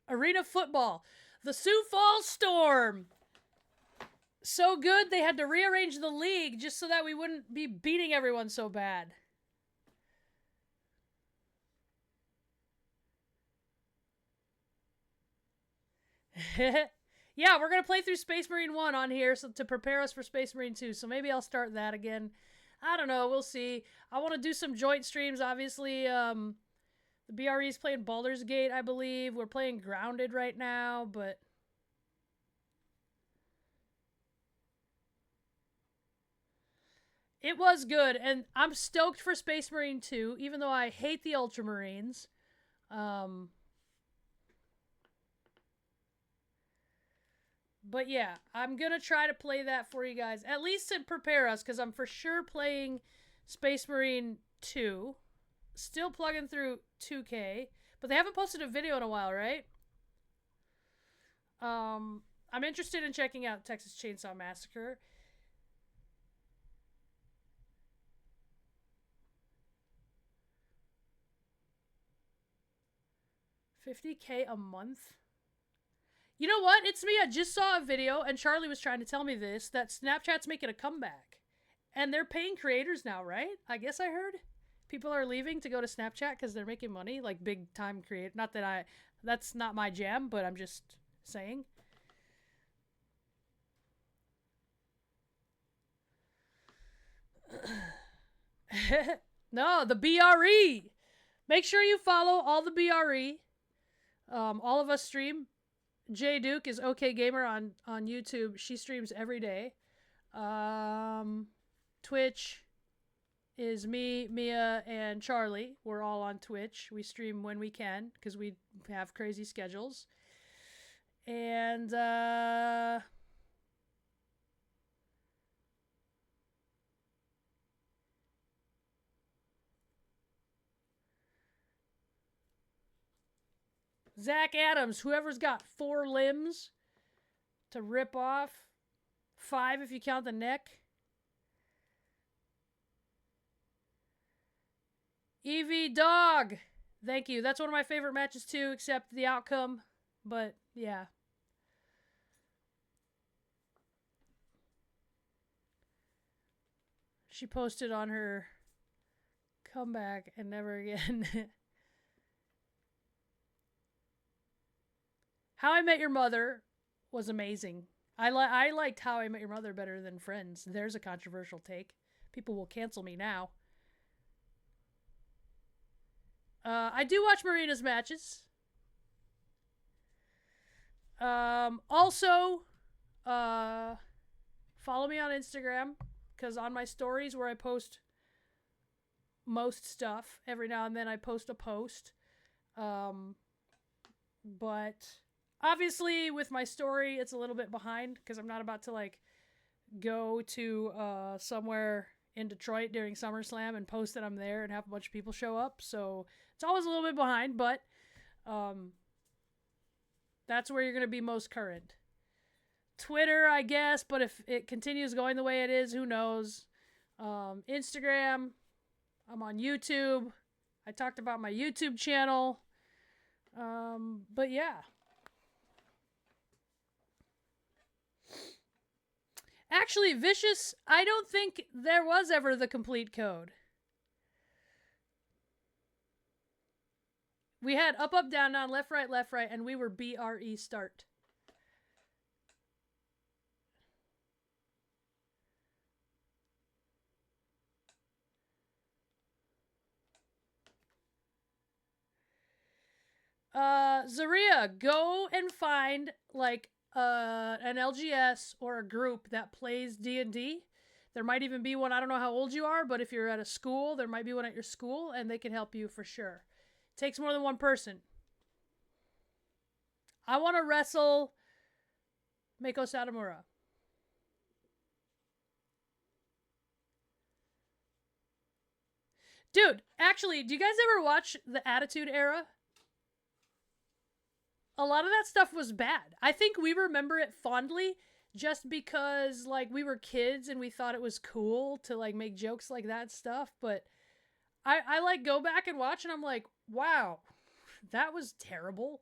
Arena football. The Sioux Falls Storm. So good, they had to rearrange the league just so that we wouldn't be beating everyone so bad. Yeah, we're gonna play through Space Marine 1 on here so to prepare us for Space Marine 2. So maybe I'll start that again. I don't know. We'll see. I want to do some joint streams. Obviously, the BRE is playing Baldur's Gate, I believe. We're playing Grounded right now, but it was good, and I'm stoked for Space Marine 2, even though I hate the Ultramarines. But yeah, I'm gonna try to play that for you guys, at least to prepare us, because I'm for sure playing Space Marine 2. Still plugging through 2K, but they haven't posted a video in a while, right? I'm interested in checking out Texas Chainsaw Massacre. $50K a month? You know what? It's me. I just saw a video, and Charlie was trying to tell me this, that Snapchat's making a comeback. And they're paying creators now, right? I guess I heard. People are leaving to go to Snapchat because they're making money, like big-time creator. Not that that's not my jam, but I'm just saying. No, the BRE. Make sure you follow all the BRE. All of us stream. Jay Duke is OK Gamer on YouTube. She streams every day. Twitch is me, Mia, and Charlie. We're all on Twitch. We stream when we can because we have crazy schedules. And Zach Adams, whoever's got 4 limbs to rip off, 5 if you count the neck. Evie Dog, thank you. That's one of my favorite matches too, except the outcome. But yeah. She posted on her comeback and never again. How I Met Your Mother was amazing. I liked How I Met Your Mother better than Friends. There's a controversial take. People will cancel me now. I do watch Marina's matches. Also, follow me on Instagram, because on my stories where I post most stuff, every now and then I post a post. But obviously with my story, it's a little bit behind because I'm not about to like go to somewhere in Detroit during SummerSlam and post that I'm there and have a bunch of people show up. So it's always a little bit behind, but that's where you're going to be most current. Twitter, I guess, but if it continues going the way it is, who knows? Instagram, I'm on YouTube. I talked about my YouTube channel. But yeah. Actually, Vicious, I don't think there was ever the complete code. We had up, up, down, down, left, right, and we were BRE start. Zaria, go and find like an LGS or a group that plays D&D. There might even be one, I don't know how old you are, but if you're at a school, there might be one at your school and they can help you for sure. It takes more than one person. I want to wrestle Mako Satomura. Dude, actually, do you guys ever watch the Attitude Era? A lot of that stuff was bad. I think we remember it fondly just because, like, we were kids and we thought it was cool to, like, make jokes like that stuff. But I like, go back and watch and I'm like, wow, that was terrible.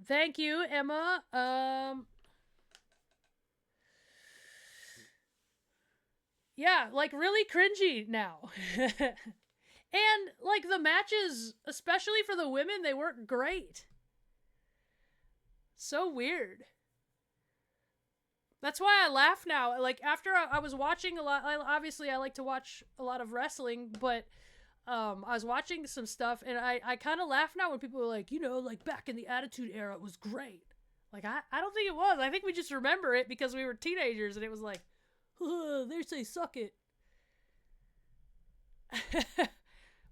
Thank you, Emma. Yeah, like really cringy now. And like the matches, especially for the women, they weren't great. So weird. That's why I laugh now. Like after I was watching a lot, obviously I like to watch a lot of wrestling, but I was watching some stuff and I kind of laugh now when people are like, you know, like back in the Attitude Era it was great. Like I don't think it was. I think we just remember it because we were teenagers and it was like, they say suck it.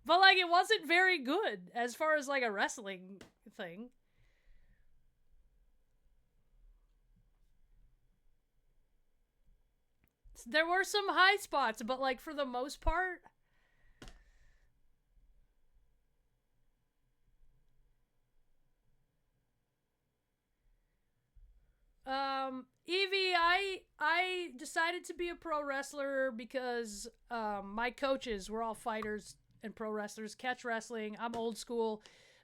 But like it wasn't very good as far as like a wrestling thing. There were some high spots, but like for the most part, Evie, I decided to be a pro wrestler because my coaches were all fighters and pro wrestlers. Catch wrestling. I'm old school.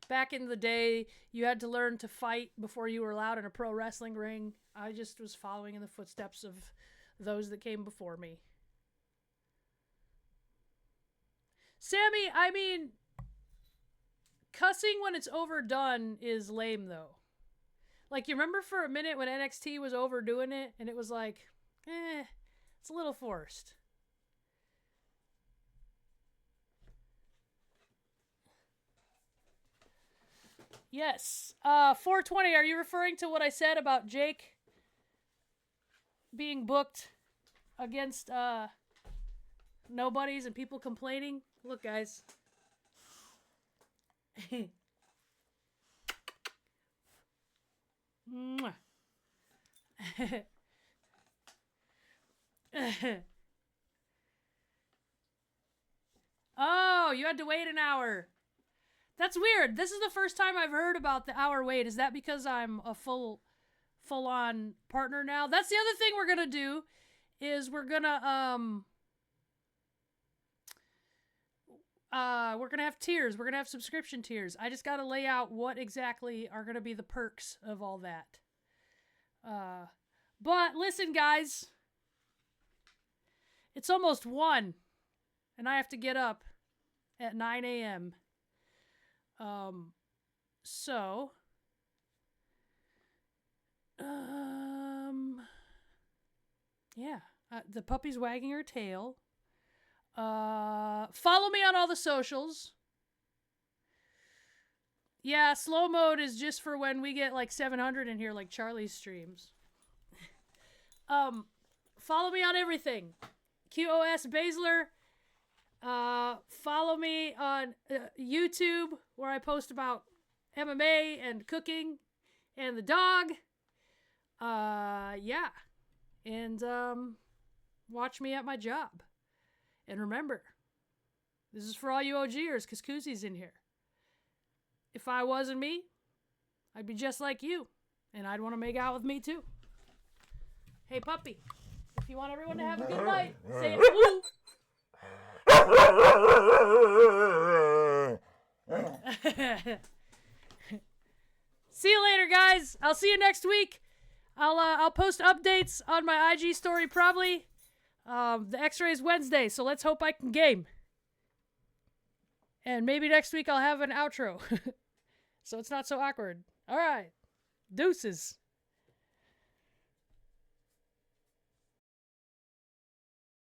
Back in the day, you had to learn to fight before you were allowed in a pro wrestling ring. I just was following in the footsteps of those that came before me. Sammy, I mean, cussing when it's overdone is lame, though. Like, you remember for a minute when NXT was overdoing it, and it was like, it's a little forced. Yes. 420, are you referring to what I said about Jake being booked against nobodies and people complaining? Look, guys. Mwah. Oh, you had to wait an hour. That's weird. This is the first time I've heard about the hour wait. Is that because I'm a full-on partner now? That's the other thing we're gonna do, is we're gonna have tiers. We're gonna have subscription tiers. I just gotta lay out what exactly are gonna be the perks of all that. But listen, guys, it's almost 1, and I have to get up at 9 a.m. Yeah, the puppy's wagging her tail. Follow me on all the socials. Yeah, slow mode is just for when we get like 700 in here, like Charlie's streams. Follow me on everything. QOS Baszler. Follow me on YouTube, where I post about MMA and cooking and the dog. Yeah. And watch me at my job. And remember, this is for all you OGers, because Koozy's in here. If I wasn't me, I'd be just like you. And I'd want to make out with me too. Hey, puppy, if you want everyone to have a good night, say it woo. See you later, guys. I'll see you next week. I'll post updates on my IG story probably. The X-Ray's Wednesday, so let's hope I can game. And maybe next week I'll have an outro. So it's not so awkward. All right. Deuces.